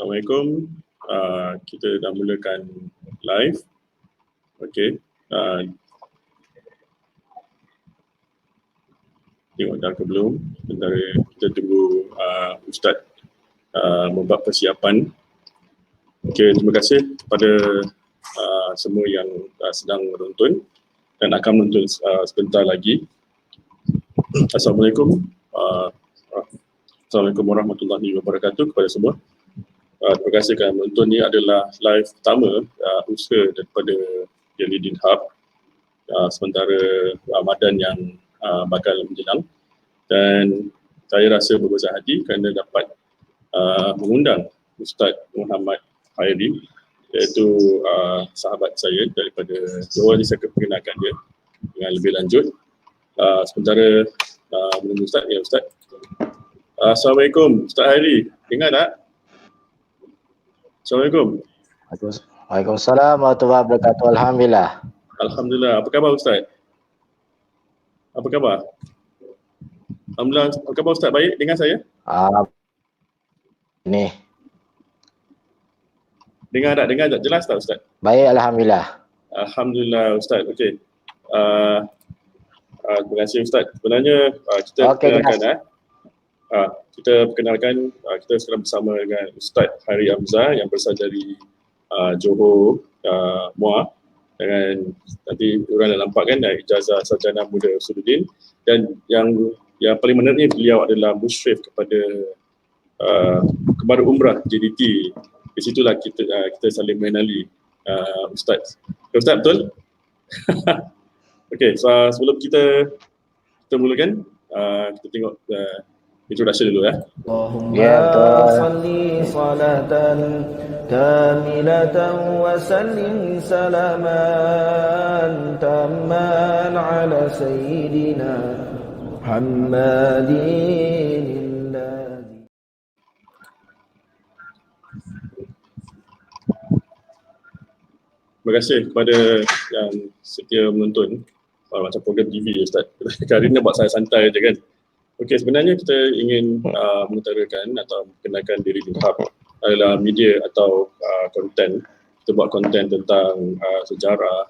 Assalamualaikum. Kita dah mulakan live. Okey. Tengok dah ke belum? Sebentar kita tunggu Ustaz membuat persiapan. Okey, terima kasih kepada semua yang sedang menonton dan akan menonton sebentar lagi. Assalamualaikum. Assalamualaikum warahmatullahi wabarakatuh kepada semua. Terima kasih kerana menonton. Ini adalah live pertama usaha daripada Jaliluddin Hub sementara Ramadan yang bakal menjelang, dan saya rasa berbesar hati kerana dapat mengundang Ustaz Muhammad Khairi, iaitu sahabat saya daripada Johor. Ini saya perkenalkan dia dengan lebih lanjut. Sementara menunggu Ustaz, ya Ustaz. Assalamualaikum Ustaz Khairi, dengar tak? Assalamualaikum. Waalaikumsalam warahmatullahi wabarakatuh. Alhamdulillah. Alhamdulillah. Apa khabar Ustaz? Apa khabar? Alhamdulillah. Apa khabar Ustaz? Baik dengan saya? Ni. Dengar tak? Jelas tak Ustaz? Baik, Alhamdulillah. Alhamdulillah Ustaz. Okey. Terima kasih Ustaz. Sebenarnya kita perkenalkan, kita sekarang bersama dengan Ustaz Khairi Hamzah yang berasal dari Johor, Muar. Dan nanti orang dah nampak kan ijazah sarjana muda Usuluddin, dan yang paling menariknya beliau adalah musyrif kepada Kembar Umrah JDT. Di situlah kita saling mengenali Ustaz. Ustaz betul? Okey, so, sebelum kita mulakan, kita tengok introduction dulu ya. Allahumma salli salatan kamilatan wa sallim salaman tamman ala sayyidina Muhammadin. Terima kasih kepada yang setia menonton macam program TV Ustaz. Kali ni buat saya santai je kan. Okey, sebenarnya kita ingin mengutarakan atau perkenalkan diri Hub adalah media atau konten. Kita buat konten tentang sejarah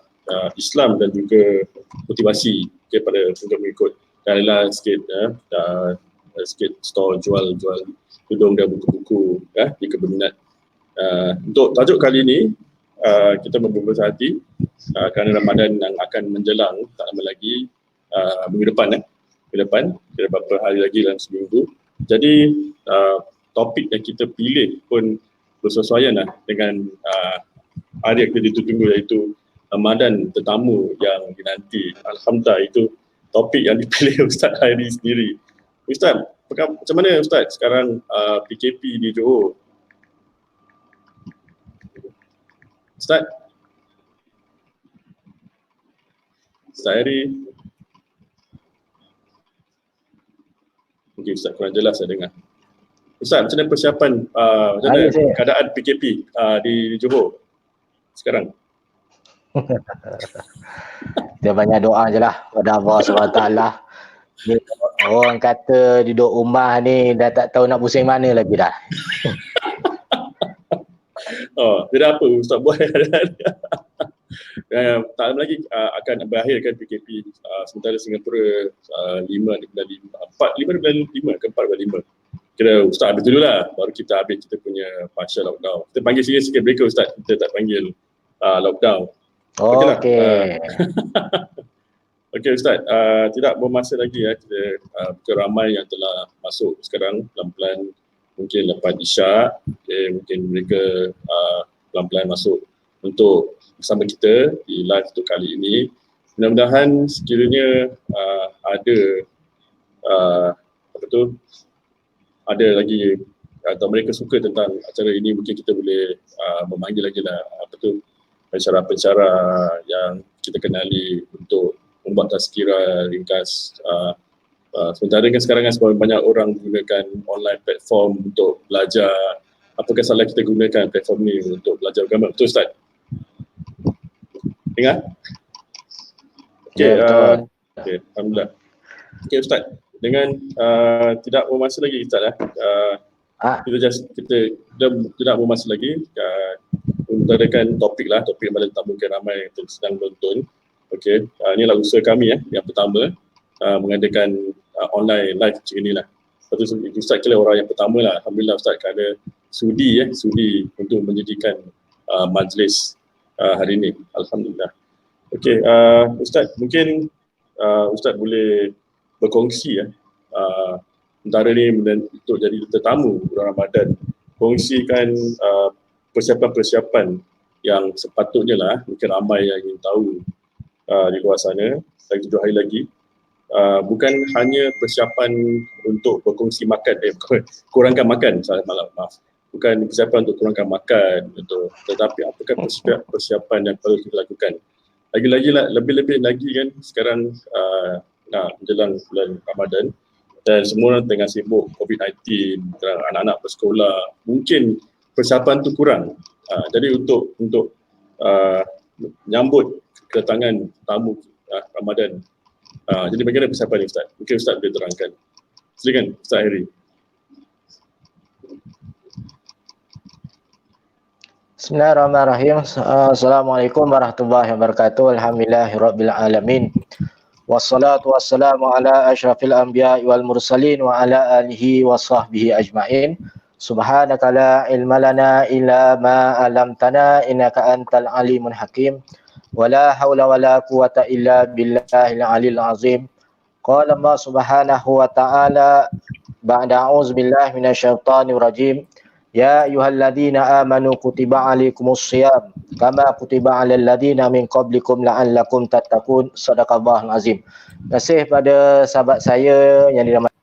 Islam dan juga motivasi kepada pengikut. Dan adalah sikit store jual tudung dan buku-buku jika berminat. Untuk tajuk kali ini, kita berbesar hati kerana Ramadan yang akan menjelang tak lama lagi, minggu depan kira beberapa hari lagi dalam seminggu. Jadi topik yang kita pilih pun bersesuaian dengan hari yang kita ditunggu, iaitu Ramadan tetamu yang dinanti. Alhamdulillah, itu topik yang dipilih Ustaz Khairi sendiri. Ustaz, macam mana Ustaz sekarang PKP di Johor? Ustaz Khairi. Mungkin Ustaz kurang jelas saya dengar. Ustaz, macam mana persiapan, macam mana keadaan PKP di Johor sekarang? Kita banyak doa je lah kepada Allah SWT. Orang kata duduk rumah ni dah tak tahu nak pusing mana lagi dah. Jadi apa Ustaz buat? Tak lama lagi akan berakhirkan PKP, sementara Singapura 5 ke 4/5. Kira Ustaz habis dulu lah, baru kita habis kita punya partial lockdown. Kita panggil sikit breaker Ustaz, kita tak panggil lockdown. Okey. Okey Ustaz, tidak bermasa lagi kita ramai yang telah masuk sekarang pelan-pelan, mungkin lepas Isyak, mungkin mereka pelan-pelan masuk untuk bersama kita di live untuk kali ini. Mudah-mudahan sekiranya ada lagi atau mereka suka tentang acara ini, mungkin kita boleh memanggil lagi lah pensyarah-pensyarah yang kita kenali untuk membuat tazkirah ringkas. Sementara kan sekarang banyak orang menggunakan online platform untuk belajar. Apakah salah kita gunakan platform ni untuk belajar agama? Betul Ustaz? Dengar? Okey, Alhamdulillah. Okey Ustaz, dengan tidak bermasa lagi Ustaz kita tidak bermasa lagi mengutarakan topik yang paling tak mungkin ramai yang sedang menonton. Okey, inilah usaha kami yang pertama mengadakan online live macam inilah. Lepas tu Ustaz kira orang yang pertama lah, alhamdulillah Ustaz kerana sudi untuk menjadikan majlis hari ini, alhamdulillah. Okey, Ustaz mungkin Ustaz boleh berkongsi antara ni untuk jadi tetamu bulan Ramadan, kongsikan persiapan-persiapan yang sepatutnya lah, mungkin ramai yang ingin tahu di luar sana, lagi 7 hari lagi. Bukan hanya persiapan untuk berkongsi makan, kurangkan makan, maaf. Bukan persiapan untuk kurangkan makan, tetapi apakah persiapan yang perlu kita lakukan. Lebih-lebih lagi kan sekarang nak menjelang bulan Ramadan dan semua orang tengah sibuk COVID-19, anak-anak bersekolah, mungkin persiapan tu kurang. Jadi untuk menyambut kedatangan tamu Ramadan, jadi bagaimana persiapan ni Ustaz? Mungkin Ustaz boleh terangkan. Silakan Ustaz Heri. Bismillahirrahmanirrahim. Assalamualaikum warahmatullahi wabarakatuh. Alhamdulillahirabbil alamin. Wassalatu wassalamu ala asyrafil anbiya'i wal mursalin wa ala alihi wa sahbihi ajma'in. Subhanaka la ilma lana illa ma 'allamtana innaka antal alimul hakim. Wala haula wala quwata illa billahil aliyil azim. Qala Allah subhanahu wa ta'ala ba'da a'udzubillahi minasyaitonir rajim. Ya ayyuhalladzina amanu kutiba alaikumus shiyam kama kutiba alal ladzina min qablikum la'allakum tattaqun. Shadaqallahul azim. Terima kasih pada sahabat saya yang dirahmati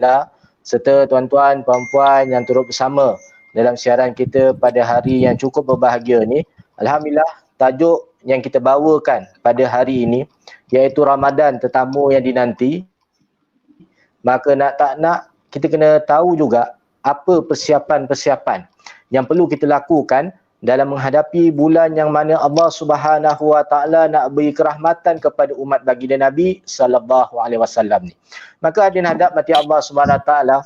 Allah serta tuan-tuan puan-puan yang turut bersama dalam siaran kita pada hari yang cukup berbahagia ni. Alhamdulillah, tajuk yang kita bawakan pada hari ini iaitu Ramadan tetamu yang dinanti. Maka nak tak nak kita kena tahu juga apa persiapan-persiapan yang perlu kita lakukan dalam menghadapi bulan yang mana Allah Subhanahu Wa Taala nak beri kerahmatan kepada umat baginda Nabi sallallahu alaihi wasallam ni. Maka hadirin hadap mati Allah Subhanahu Wa Taala,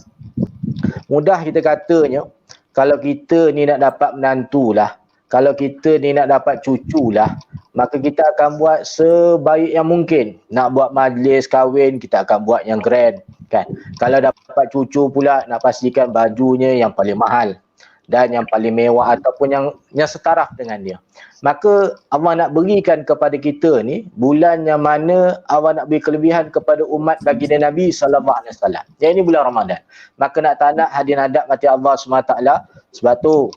mudah kita katanya kalau kita ni nak dapat menantu lah, kalau kita ni nak dapat cucu lah, maka kita akan buat sebaik yang mungkin. Nak buat majlis kahwin, kita akan buat yang grand kan. Kalau dapat cucu pula, nak pastikan bajunya yang paling mahal dan yang paling mewah ataupun yang setaraf dengan dia. Maka Allah nak berikan kepada kita ni bulan yang mana Allah nak beri kelebihan kepada umat baginda Nabi sallallahu alaihi wasallam. Yang ini bulan Ramadan. Maka nak tak nak hadirin hadap mati Allah SWT, sebab tu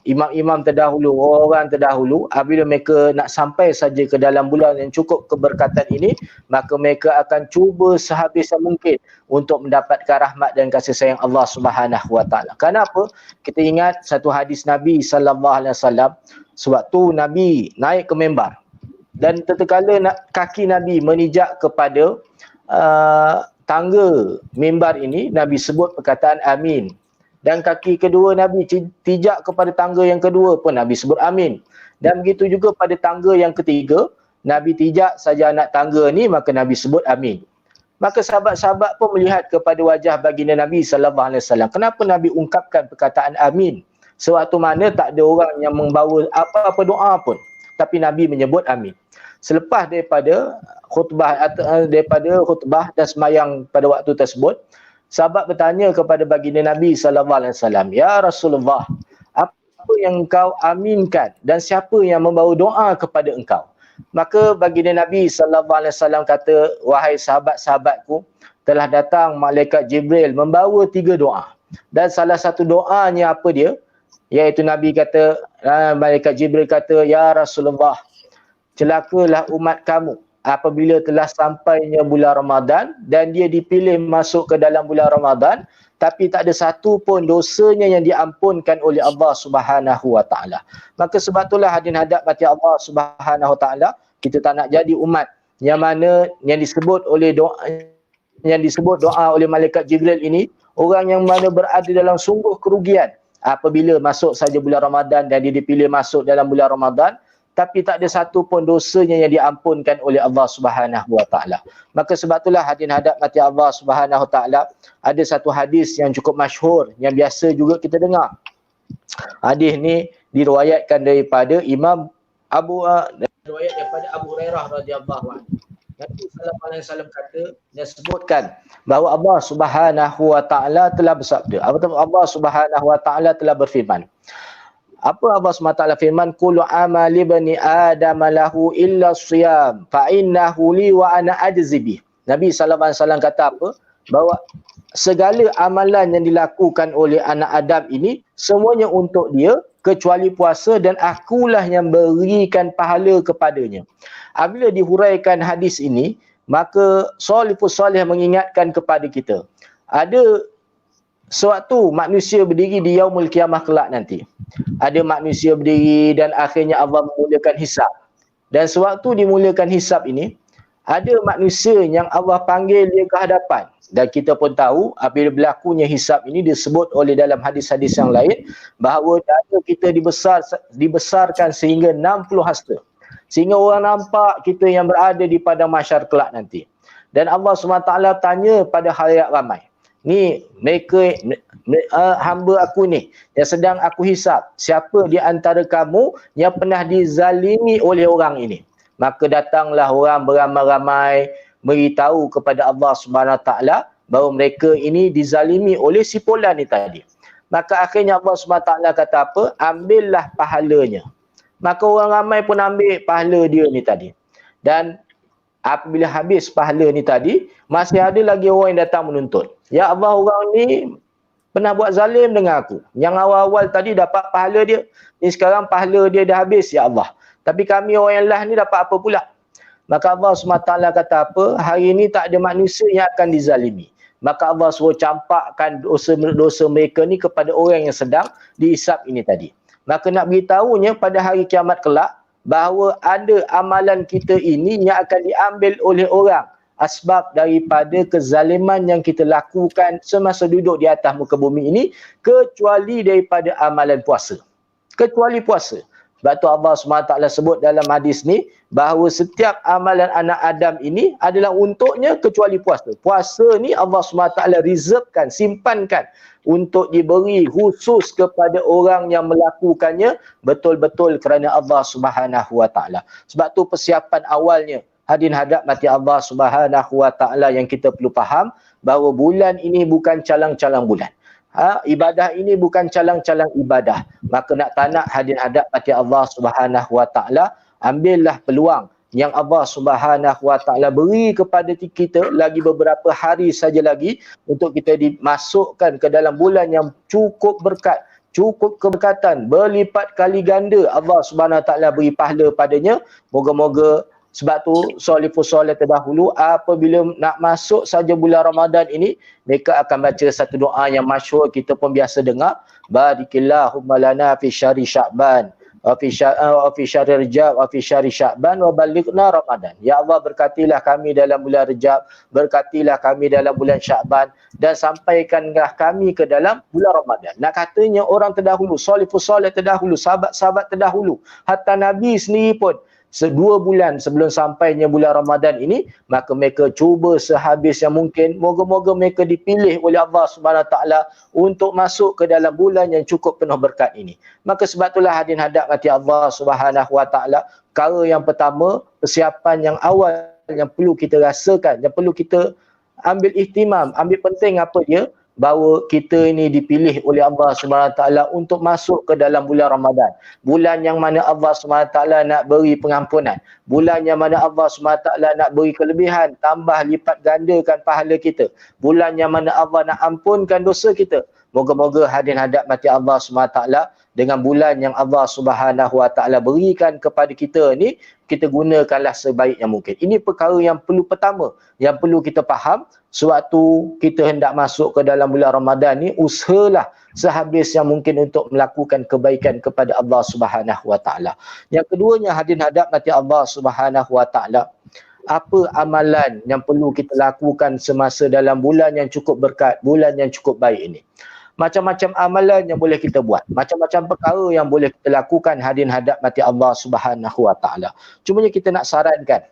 imam-imam terdahulu, orang terdahulu, apabila mereka nak sampai saja ke dalam bulan yang cukup keberkatan ini, maka mereka akan cuba sehabis yang mungkin untuk mendapatkan rahmat dan kasih sayang Allah Subhanahu Wa Taala. Kenapa? Kita ingat satu hadis Nabi sallallahu alaihi wasallam, sewaktu Nabi naik ke mimbar dan tatkala kaki Nabi menijak kepada tangga mimbar ini, Nabi sebut perkataan amin. Dan kaki kedua Nabi tijak kepada tangga yang kedua pun Nabi sebut amin. Dan begitu juga pada tangga yang ketiga, Nabi tijak saja anak tangga ni, maka Nabi sebut amin. Maka sahabat-sahabat pun melihat kepada wajah baginda Nabi sallallahu alaihi wasallam. Kenapa Nabi ungkapkan perkataan amin sewaktu mana tak ada orang yang membawa apa-apa doa pun, tapi Nabi menyebut amin. Selepas daripada khutbah dan semayang pada waktu tersebut, sahabat bertanya kepada baginda Nabi sallallahu alaihi wasallam, "Ya Rasulullah, apa yang engkau aminkan dan siapa yang membawa doa kepada engkau?" Maka baginda Nabi sallallahu alaihi wasallam kata, "Wahai sahabat-sahabatku, telah datang malaikat Jibril membawa 3 doa. Dan salah satu doanya apa dia? Iaitu Nabi kata, malaikat Jibril kata, ya Rasulullah, celakalah umat kamu apabila telah sampainya bulan Ramadan dan dia dipilih masuk ke dalam bulan Ramadan, tapi tak ada satu pun dosanya yang diampunkan oleh Allah Subhanahu Wa Taala." Maka sebab itulah hadirin hadap mati Allah Subhanahu Wa Taala, kita tak nak jadi umat yang mana yang disebut doa oleh malaikat Jibril ini, orang yang mana berada dalam sungguh kerugian apabila masuk saja bulan Ramadan dan dia dipilih masuk dalam bulan Ramadan, tapi tak ada satu pun dosanya yang diampunkan oleh Allah Subhanahu wa taala. Maka sebab itulah hadirin hadap mati Allah Subhanahu wa taala, ada satu hadis yang cukup masyhur yang biasa juga kita dengar. Hadis ni diriwayatkan daripada Imam riwayat daripada Abu Hurairah radhiyallahu anhu. Nabi sallallahu alaihi wasallam kata, dia sebutkan bahawa Allah Subhanahu wa taala telah bersabda. Allah Subhanahu wa taala telah berfirman. Apa Allah SWT firman? Kullu amali bani Adam lahu illa siyam fa innahu li wa ana ajzi bih. Nabi SAW kata apa? Bahawa segala amalan yang dilakukan oleh anak Adam ini semuanya untuk dia kecuali puasa dan akulah yang berikan pahala kepadanya. Apabila dihuraikan hadis ini, maka Salafus Salih mengingatkan kepada kita. Ada sewaktu manusia berdiri di yaumul kiamah kelak nanti. Ada manusia berdiri dan akhirnya Allah memulakan hisab. Dan sewaktu dimulakan hisab ini, ada manusia yang Allah panggil dia ke hadapan. Dan kita pun tahu apabila berlakunya hisab ini disebut oleh dalam hadis-hadis yang lain bahawa dada kita dibesarkan sehingga 60 hasta. Sehingga orang nampak kita yang berada di padang mahsyar kelak nanti. Dan Allah SWT tanya pada khalayak ramai. Ni mereka hamba aku ni yang sedang aku hisab, siapa di antara kamu yang pernah dizalimi oleh orang ini? Maka datanglah orang beramai-ramai beritahu kepada Allah Subhanahu Wa Taala bahawa mereka ini dizalimi oleh si fulan ni tadi. Maka akhirnya Allah Subhanahu Wa Taala kata apa? Ambillah pahalanya. Maka orang ramai pun ambil pahala dia ni tadi. Dan apabila habis pahala ni tadi, masih ada lagi orang yang datang menuntut. Ya Allah, orang ni pernah buat zalim dengan aku. Yang awal-awal tadi dapat pahala dia, ni sekarang pahala dia dah habis ya Allah. Tapi kami orang yang lah ni dapat apa pula? Maka Allah SWT kata apa? Hari ni tak ada manusia yang akan dizalimi. Maka Allah suruh campakkan dosa-dosa mereka ni kepada orang yang sedang dihisab ini tadi. Maka nak beritahunya pada hari kiamat kelak, bahawa ada amalan kita ini yang akan diambil oleh orang asbab daripada kezaliman yang kita lakukan semasa duduk di atas muka bumi ini, kecuali daripada amalan puasa. Kecuali puasa. Sebab tu Allah SWT sebut dalam hadis ni bahawa setiap amalan anak Adam ini adalah untuknya kecuali puasa. Puasa ni Allah SWT reservekan, simpankan untuk diberi khusus kepada orang yang melakukannya betul-betul kerana Allah Subhanahu Wa Taala. Sebab tu persiapan awalnya hadirin hadap mati Allah Subhanahu Wa Taala yang kita perlu faham bahawa bulan ini bukan calang-calang bulan. Ibadah ini bukan calang-calang ibadah. Maka nak tak nak hadirin hadap mati Allah Subhanahu Wa Taala, ambillah peluang yang Allah Subhanahu Wa Taala beri kepada kita lagi beberapa hari saja lagi untuk kita dimasukkan ke dalam bulan yang cukup berkat, cukup keberkatan, berlipat kali ganda Allah Subhanahu Wa Taala beri pahala padanya. Moga-moga sebab tu Salafus Salih terdahulu apabila nak masuk saja bulan Ramadan ini, mereka akan baca satu doa yang masyhur, kita pun biasa dengar, barikillahumma lana fi syahri Sya'ban wa fi syahri Rajab wa fi syahri Sya'ban wa balighna Ramadan. Ya Allah, berkatilah kami dalam bulan Rajab, berkatilah kami dalam bulan Sya'ban, dan sampaikanlah kami ke dalam bulan Ramadan. Nak katanya orang terdahulu, Salafus Salih terdahulu, sahabat-sahabat terdahulu, hatta Nabi sendiri pun 2 bulan sebelum sampainya bulan Ramadan ini, maka mereka cuba sehabis yang mungkin. Moga-moga mereka dipilih oleh Allah Subhanahu Wa Taala untuk masuk ke dalam bulan yang cukup penuh berkat ini. Maka sebab itulah hadirin hadap mati Allah Subhanahu Wa Taala, perkara yang pertama, persiapan yang awal yang perlu kita rasakan, yang perlu kita ambil ihtimam, ambil penting apa dia? Bahawa kita ini dipilih oleh Allah SWT untuk masuk ke dalam bulan Ramadan. Bulan yang mana Allah SWT nak beri pengampunan. Bulan yang mana Allah SWT nak beri kelebihan, tambah lipat gandakan pahala kita. Bulan yang mana Allah nak ampunkan dosa kita. Moga-moga hadirin hadap mati Allah SWT dengan bulan yang Allah Subhanahu Wa Taala berikan kepada kita ni, kita gunakanlah sebaik yang mungkin. Ini perkara yang perlu pertama, yang perlu kita faham. Sewaktu kita hendak masuk ke dalam bulan Ramadan ni, usahalah sehabis yang mungkin untuk melakukan kebaikan kepada Allah Subhanahu Wa Taala. Yang keduanya hadirin hadap mati Allah Subhanahu Wa Taala, apa amalan yang perlu kita lakukan semasa dalam bulan yang cukup berkat, bulan yang cukup baik ini? macam-macam amalan yang boleh kita buat, macam-macam perkara yang boleh kita lakukan hadirin hadap mati Allah Subhanahu wa taala. Cumanya kita nak sarankan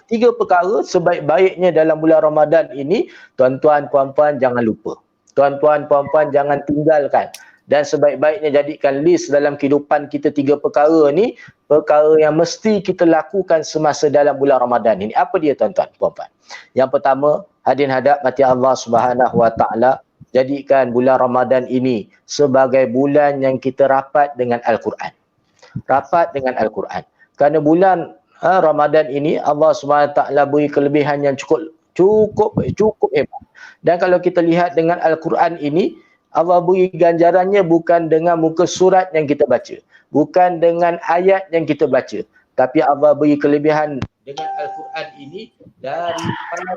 3 perkara sebaik-baiknya dalam bulan Ramadan ini, tuan-tuan puan-puan jangan lupa. Tuan-tuan puan-puan jangan tinggalkan, dan sebaik-baiknya jadikan list dalam kehidupan kita 3 perkara ni, perkara yang mesti kita lakukan semasa dalam bulan Ramadan ini. Apa dia tuan-tuan puan-puan? Yang pertama, hadirin hadap mati Allah Subhanahu wa taala, jadikan bulan Ramadan ini sebagai bulan yang kita rapat dengan Al-Quran. Rapat dengan Al-Quran. Kerana bulan Ramadan ini Allah SWT beri kelebihan yang cukup hebat. Dan kalau kita lihat dengan Al-Quran ini, Allah beri ganjarannya bukan dengan muka surat yang kita baca, bukan dengan ayat yang kita baca, tapi Allah beri kelebihan dengan Al-Quran ini daripada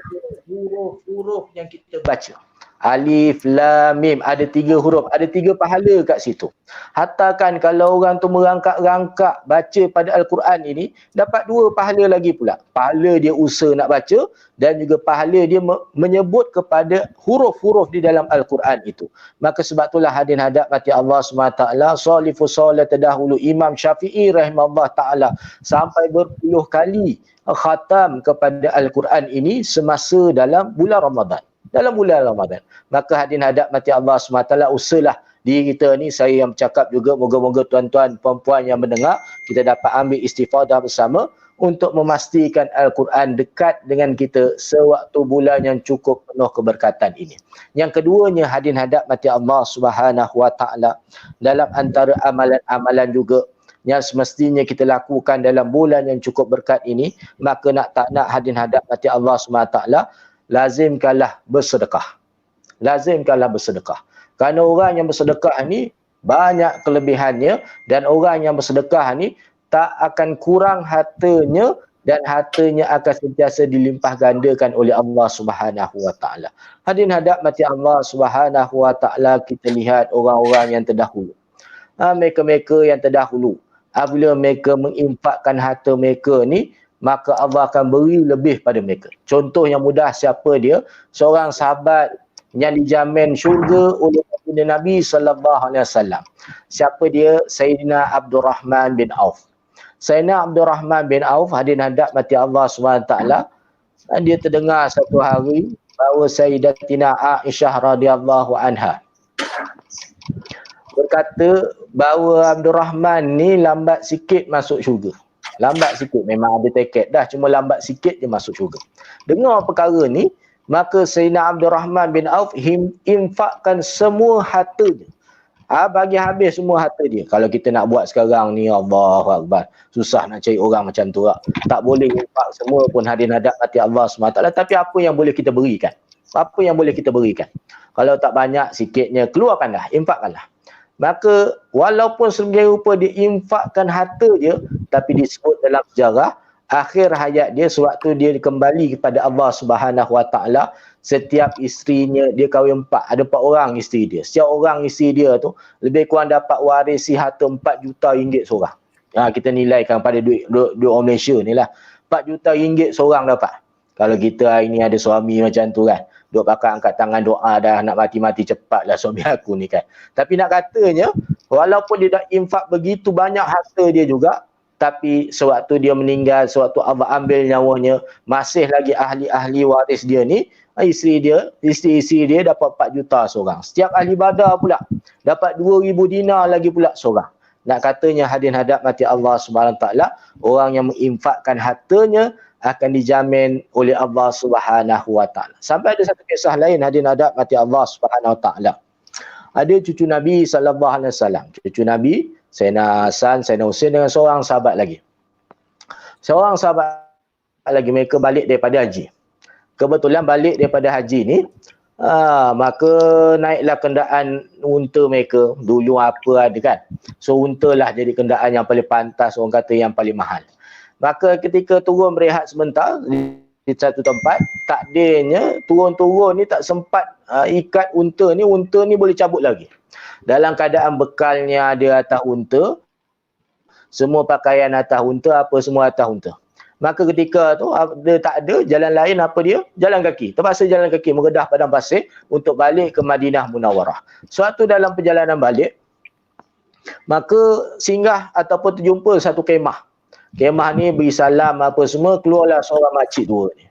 huruf-huruf yang kita baca. Alif, Lam, Mim, ada 3 huruf, ada 3 pahala kat situ. Hatta kan kalau orang tu merangkak-rangkak baca pada Al-Quran ini, dapat 2 pahala lagi pula. Pahala dia usaha nak baca, dan juga pahala dia menyebut kepada huruf-huruf di dalam Al-Quran itu. Maka sebab itulah hadirin hadap mati Allah SWT, salifus salat terdahulu Imam Syafi'i rahimahullah ta'ala sampai berpuluh kali khatam kepada Al-Quran ini semasa dalam bulan Ramadan. Dalam bulan Ramadan. Maka hadirin hadap mati Allah SWT, usahalah diri kita ni, saya yang bercakap juga, moga-moga tuan-tuan puan-puan yang mendengar, kita dapat ambil istifadah bersama untuk memastikan Al-Quran dekat dengan kita sewaktu bulan yang cukup penuh keberkatan ini. Yang keduanya hadirin hadap mati Allah Subhanahu wa taala, dalam antara amalan-amalan juga yang semestinya kita lakukan dalam bulan yang cukup berkat ini, maka nak tak nak hadirin hadap mati Allah Subhanahu wa taala, lazimkanlah bersedekah. Lazimkanlah bersedekah. Kerana orang yang bersedekah ni banyak kelebihannya, dan orang yang bersedekah ni tak akan kurang hartanya, dan hartanya akan sentiasa dilimpah gandakan oleh Allah Subhanahu wa taala. Hadirin hadap mati Allah Subhanahu wa taala, kita lihat orang-orang yang terdahulu. Mereka-mereka yang terdahulu, apabila mereka menginfakkan harta mereka ni, maka Allah akan beri lebih pada mereka. Contoh yang mudah, siapa dia? Seorang sahabat yang dijamin syurga oleh Nabi sallallahu alaihi wasallam. Siapa dia? Sayyidina Abdurrahman bin Auf. Sayyidina Abdurrahman bin Auf, hadirin hadap mati Allah SWT, dia terdengar satu hari bahawa Sayyidatina Aisyah radhiyallahu anha berkata bahawa Abdurrahman ni lambat sikit masuk syurga. Lambat sikit, memang ada tiket dah, cuma lambat sikit je masuk syurga. Dengar perkara ni, maka Sayyidina Abdurrahman bin Auf infakkan semua harta dia. Bagi habis semua harta dia. Kalau kita nak buat sekarang ni, Allahu Akbar, susah nak cari orang macam tu lah. Tak boleh infak semua pun hadirin hadap mati Allah SWT. Tapi apa yang boleh kita berikan? Apa yang boleh kita berikan? Kalau tak banyak, sikitnya, keluarkanlah, infakkanlah. Maka walaupun sebagai rupa dia infakkan harta dia, tapi disebut dalam sejarah akhir hayat dia, sewaktu dia kembali kepada Allah Subhanahu wa taala, setiap isterinya, dia kahwin 4, ada 4 orang isteri dia. Setiap orang isteri dia tu lebih kurang dapat warisi harta 4 juta ringgit seorang. Kita nilaikan pada duit orang Malaysia ni lah, 4 juta ringgit seorang dapat. Kalau kita hari ni ada suami macam tu kan, duk pakai angkat tangan doa dah nak mati-mati cepatlah suami aku ni kan. Tapi nak katanya, walaupun dia dah infak begitu banyak harta dia juga, tapi sewaktu dia meninggal, sewaktu Allah ambil nyawanya, masih lagi ahli-ahli waris dia ni, isteri dia dapat 4 juta seorang. Setiap ahli ibadah pula dapat 2,000 dinar lagi pula seorang. Nak katanya hadirin hadap mati Allah Subhanahu wa taala, orang yang menginfakkan hartanya akan dijamin oleh Allah Subhanahu wa taala. Sampai ada satu kisah lain hadirin hadap mati Allah Subhanahu wa taala. Ada cucu Nabi sallallahu alaihi wasallam. Cucu Nabi, Sayyidina Hasan, Sayyidina Husain dengan seorang sahabat lagi. Seorang sahabat lagi, mereka balik daripada haji. Kebetulan balik daripada haji ni, maka naiklah kenderaan unta mereka. Dulu apa ada kan. So unta lah jadi kenderaan yang paling pantas, orang kata yang paling mahal. Maka ketika turun berehat sebentar di satu tempat, takdirnya turun-turun ni tak sempat ikat unta ni boleh cabut lagi. Dalam keadaan bekalnya ada atas unta, semua pakaian atas unta, apa semua atas unta. Maka ketika tu dia tak ada jalan lain, apa dia? Jalan kaki. Terpaksa jalan kaki mengedah padang pasir untuk balik ke Madinah Munawwarah. Suatu dalam perjalanan balik, maka singgah ataupun terjumpa satu kemah. Kemah ni beri salam apa semua, keluarlah seorang makcik tua ni.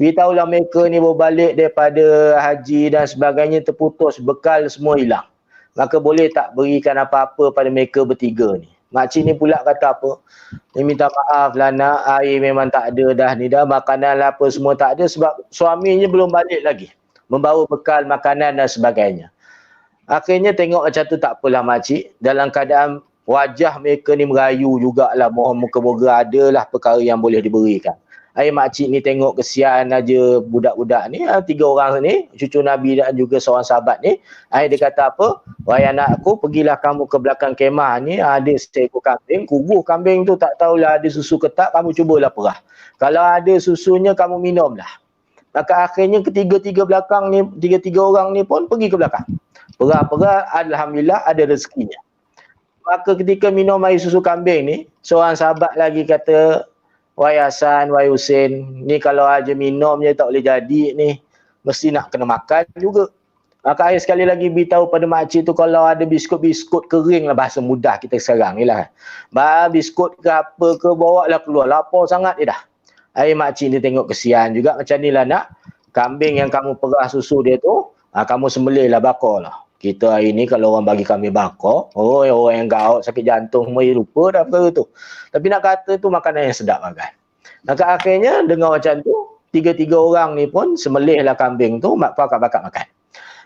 Beritahulah mereka ni berbalik daripada haji dan sebagainya, terputus, bekal semua hilang. Maka boleh tak berikan apa-apa pada mereka bertiga ni. Makcik ni pula kata apa? Dia minta maaf lah nak, air memang tak ada dah ni dah, makanan lah apa semua tak ada sebab suaminya belum balik lagi. Membawa bekal makanan dan sebagainya. Akhirnya tengok macam tu tak apalah makcik. Dalam keadaan wajah mereka ni merayu jugalah. Mohon moga-moga adalah perkara yang boleh diberikan. Makcik ni tengok kesian aja budak-budak ni, 3 orang ni, cucu Nabi dan juga seorang sahabat ni. Dia kata apa? Wahai anak aku, pergilah kamu ke belakang kemah ni, ada seekor kambing, kubuh kambing tu, tak tahulah ada susu ke tak, kamu cubalah perah. Kalau ada susunya, kamu minumlah. Maka akhirnya ketiga-tiga belakang ni, tiga orang ni pun pergi ke belakang. Perah-perah, alhamdulillah ada rezekinya. Maka ketika minum air susu kambing ni, seorang sahabat lagi kata, wahai Hasan, wahai Husin, ni kalau aja minum je tak boleh jadi ni, mesti nak kena makan juga. Maka saya sekali lagi beritahu pada makcik tu, kalau ada biskut-biskut kering lah, bahasa mudah kita sekarang ni lah. Biskut ke apa ke, bawa lah keluar, lapar sangat dia dah. Makcik ni tengok kesian juga, macam ni lah nak, kambing yang kamu perah susu dia tu, kamu sembelih lah, bakar lah. Kita hari ni kalau orang bagi kami bakar, orang yang gaut, sakit jantung semua, lupa dah perkara tu. Tapi nak kata tu makanan yang sedap kan. Maka akhirnya dengar macam tu, 3 orang ni pun sembelihlah kambing tu, bakar makan.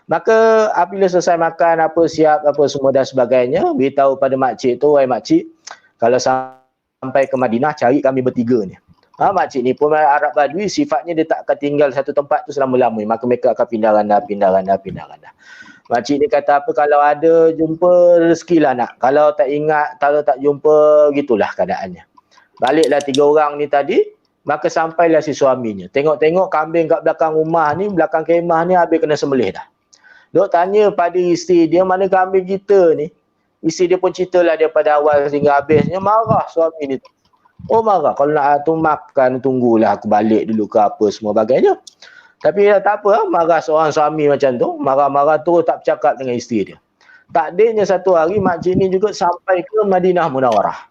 Maka apabila selesai makan, apa siap, apa semua dan sebagainya, beritahu pada makcik tu, wahai makcik, kalau sampai ke Madinah, cari kami bertiga ni. Makcik ni pun Arab Badui, sifatnya dia tak akan tinggal satu tempat tu selama-lamanya. Maka mereka akan pindah-pindah. Makcik ni kata apa, kalau ada jumpa rezeki lah nak. Kalau tak ingat, kalau tak jumpa, gitulah keadaannya. Baliklah 3 orang ni tadi, maka sampailah si suaminya. Tengok-tengok kambing kat belakang rumah ni, belakang kemah ni habis kena sembelih dah. Dok tanya pada isteri dia, mana kambing kita ni? Isteri dia pun ceritalah daripada awal sehingga habisnya, marah suami ni. Marah. Kalau nak tu makan, tunggulah aku balik dulu ke apa semua bagainya. Tapi tak apa, marah seorang suami macam tu, marah-marah terus tak bercakap dengan isteri dia. Takdirnya satu hari makcik ni juga sampai ke Madinah Munawwarah.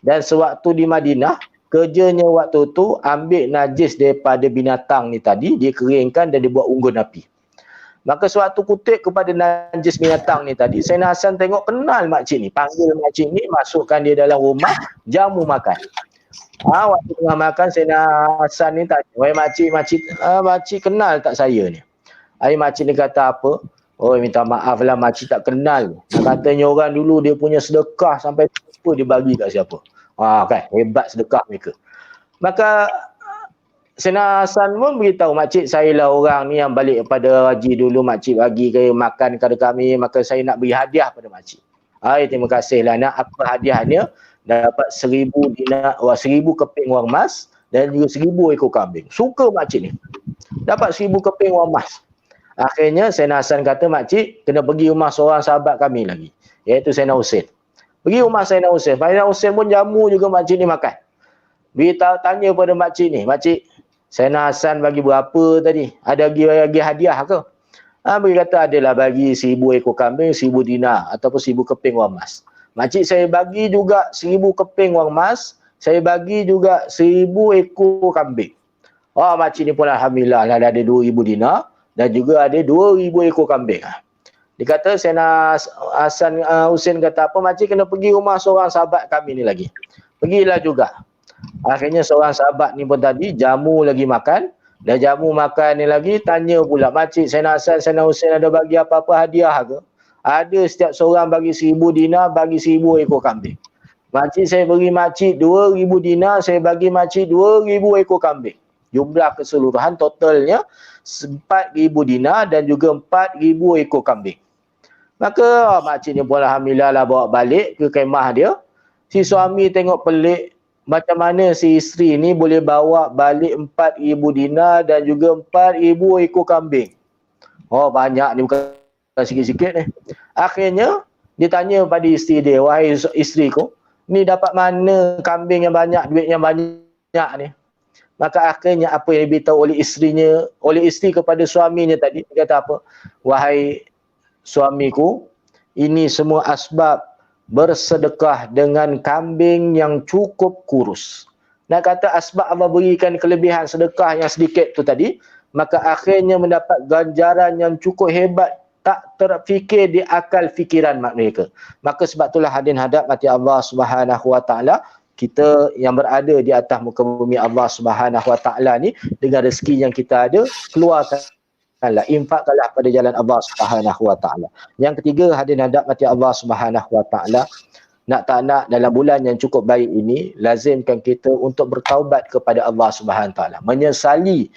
Dan sewaktu di Madinah, kerjanya waktu tu ambil najis daripada binatang ni tadi, dia keringkan dan dia buat unggun api. Maka sewaktu kutip kepada najis binatang ni tadi, Sayyidina Hasan tengok kenal makcik ni, panggil makcik ni, masukkan dia dalam rumah, jamu makan. Waktu tengah makan, Sayyidina Hasan ni tanya, wahai makcik kenal tak saya ni? Makcik ni kata apa? Minta maaf lah, makcik tak kenal. Katanya orang dulu dia punya sedekah sampai apa dia bagi kat siapa. Kan, hebat sedekah mereka. Maka Sayyidina Hasan pun beritahu, makcik saya lah orang ni yang balik pada haji dulu, makcik bagi makan kepada kami, maka saya nak beri hadiah pada makcik. Terima kasih lah nak, apa hadiahnya? Dapat 1000 dinar, 1000 keping wang emas dan juga 1000 ekor kambing. Suka makcik ni. Dapat 1000 keping wang emas. Akhirnya Sayyidina Hasan kata, makcik kena pergi rumah seorang sahabat kami lagi, iaitu Sayyidina Husin. Pergi rumah Sayyidina Husin. Sayyidina Husin pun jamu juga makcik ni makan. Beritahu tanya pada makcik ni, makcik, Sayyidina Hasan bagi berapa tadi? Ada bagi hadiah ke? Dia kata adalah bagi 1000 ekor kambing, 1000 dinar ataupun 1000 keping wang emas. Makcik saya bagi juga 1000 keping wang emas, saya bagi juga 1000 ekor kambing. Makcik ni pun alhamdulillah ada 2000 dinar dan juga ada 2000 ekor kambing. Dia kata Sayyidina Hasan Husin kata apa, makcik kena pergi rumah seorang sahabat kami ni lagi. Pergilah juga. Akhirnya seorang sahabat ni pun tadi jamu lagi makan, dan jamu makan ni lagi tanya pula, makcik Sayyidina Hasan, Sayyidina Husin ada bagi apa-apa hadiah ke? Ada, setiap seorang bagi 1000 dinar, bagi 1000 ekor kambing. Makcik saya beri makcik 2000 dinar, saya bagi makcik 2000 ekor kambing. Jumlah keseluruhan totalnya 4000 dinar dan juga 4000 ekor kambing. Maka makcik ni pun alhamdulillah lah bawa balik ke kemah dia. Si suami tengok pelik, macam mana si isteri ni boleh bawa balik 4000 dinar dan juga 4000 ekor kambing. Banyak ni, bukan sikit-sikit ni. Akhirnya dia tanya pada isteri dia, wahai isteriku, ni dapat mana kambing yang banyak, duit yang banyak ni, maka akhirnya apa yang diberitahu oleh isteri kepada suaminya tadi, dia kata apa? Wahai suamiku, ini semua asbab bersedekah dengan kambing yang cukup kurus. Nak kata asbab Allah berikan kelebihan sedekah yang sedikit tu tadi, maka akhirnya mendapat ganjaran yang cukup hebat, tak terfikir di akal fikiran mereka. Maka sebab itulah hadirin hadap mati Allah Subhanahu Wa Taala, kita yang berada di atas muka bumi Allah Subhanahu Wa Taala ni, dengan rezeki yang kita ada, keluarkanlah, infakkanlah pada jalan Allah Subhanahu Wa Taala. Yang ketiga, hadirin hadap mati Allah Subhanahu Wa Taala, nak tak nak dalam bulan yang cukup baik ini, lazimkan kita untuk bertaubat kepada Allah Subhanahu Wa Taala, menyesali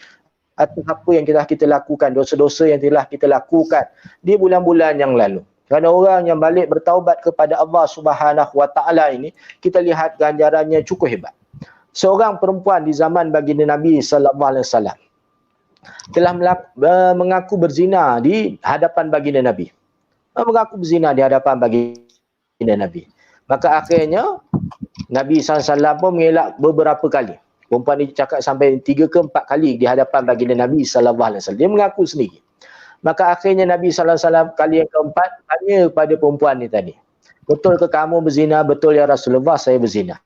atas apa yang kita lakukan, dosa-dosa yang telah kita lakukan di bulan-bulan yang lalu. Kerana orang yang balik bertaubat kepada Allah Subhanahu Wa Taala ini, kita lihat ganjarannya cukup hebat. Seorang perempuan di zaman baginda Nabi sallallahu alaihi wasallam telah mengaku berzina di hadapan baginda Nabi. Mengaku berzina di hadapan baginda Nabi. Maka akhirnya Nabi SAW pun mengelak beberapa kali. Perempuan ini cakap sampai 3 ke 4 kali di hadapan baginda Nabi SAW. Dia mengaku sendiri. Maka akhirnya Nabi SAW kali yang keempat tanya kepada perempuan ni tadi, betul ke kamu berzina? Betul ya Rasulullah, saya berzina.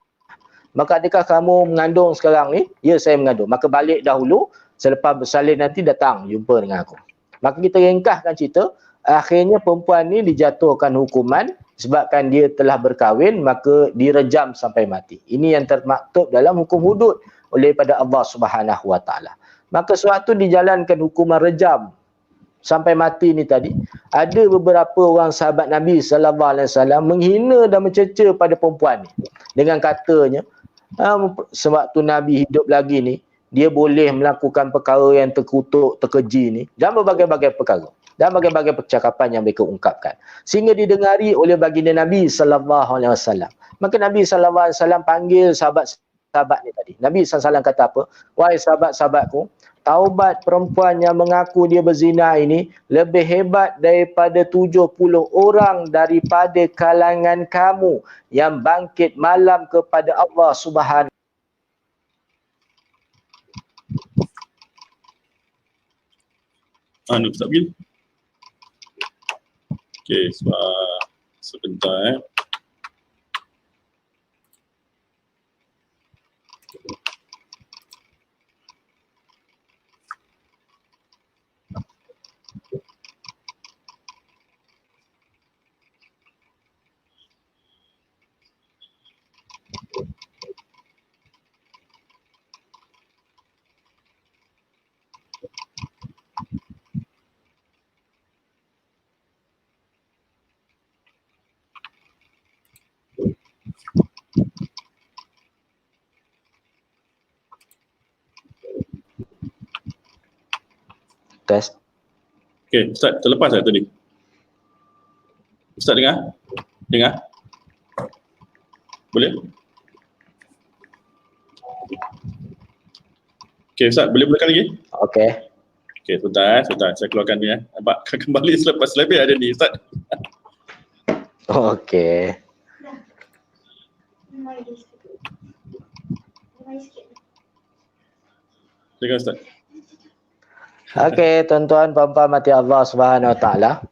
Maka adakah kamu mengandung sekarang ni? Ya, saya mengandung. Maka balik dahulu, selepas bersalin nanti datang jumpa dengan aku. Maka kita ringkaskan cerita, akhirnya perempuan ni dijatuhkan hukuman sebabkan dia telah berkahwin, maka direjam sampai mati. Ini yang termaktub dalam hukum hudud oleh pada Allah Subhanahu Wa Taala. Maka sewaktu dijalankan hukuman rejam sampai mati ni tadi, ada beberapa orang sahabat Nabi sallallahu alaihi wasallam menghina dan mencerca pada perempuan ni dengan katanya, sewaktu Nabi hidup lagi ni, dia boleh melakukan perkara yang terkutuk, terkeji ni, dan berbagai-bagai perkara, dan berbagai-bagai percakapan yang mereka ungkapkan, sehingga didengari oleh baginda Nabi sallallahu alaihi wasallam. Maka Nabi sallallahu alaihi wasallam panggil sahabat ni tadi. Nabi SAW kata apa? Wahai sahabat-sahabatku, taubat perempuan yang mengaku dia berzina ini lebih hebat daripada 70 orang daripada kalangan kamu yang bangkit malam kepada Allah Subhanahu. Ustaz Gil. Okey, sebentar Test. Okey, Ustaz, terlepas tak tadi? Ustaz dengar? Dengar? Boleh? Okey, Ustaz, boleh mulakan lagi? Okey. Okey, sebentar. Saya keluarkan ni. Nampak kembali selepas lebih ada ni, Ustaz. Okey. Silakan, Ustaz. Okey, tuan-tuan, puan-puan mati Allah Subhanahu Wa Taala.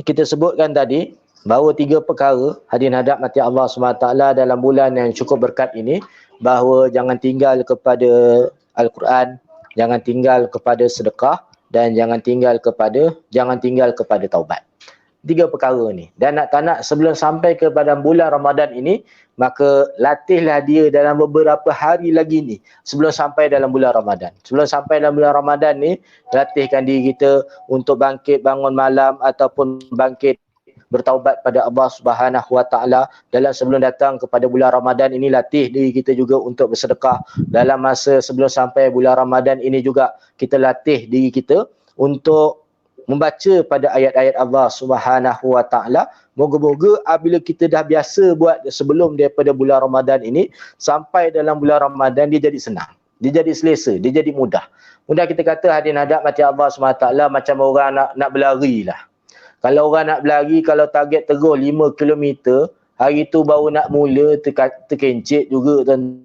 Kita sebutkan tadi bahawa 3 perkara hadirin hadap mati Allah Subhanahu Wa Taala dalam bulan yang cukup berkat ini, bahawa jangan tinggal kepada Al-Quran, jangan tinggal kepada sedekah, dan jangan tinggal kepada taubat. 3 perkara ni. Dan nak tak nak, sebelum sampai kepada bulan Ramadan ini, maka latihlah dia dalam beberapa hari lagi ni sebelum sampai dalam bulan Ramadan. Sebelum sampai dalam bulan Ramadan ni, latihkan diri kita untuk bangkit bangun malam ataupun bangkit bertaubat pada Allah Subhanahu Wa Taala dalam sebelum datang kepada bulan Ramadan ini. Latih diri kita juga untuk bersedekah dalam masa sebelum sampai bulan Ramadan ini. Juga kita latih diri kita untuk membaca pada ayat-ayat Allah Subhanahu Wa Taala. Moga-moga apabila kita dah biasa buat sebelum daripada bulan Ramadan ini, sampai dalam bulan Ramadan dia jadi senang, dia jadi selesa, dia jadi mudah. Mudah kita kata hadirin hadap mati Allah SWT macam orang nak berlari lah. Kalau orang nak berlari, kalau target terus 5 km, hari tu baru nak mula terkencit juga tuan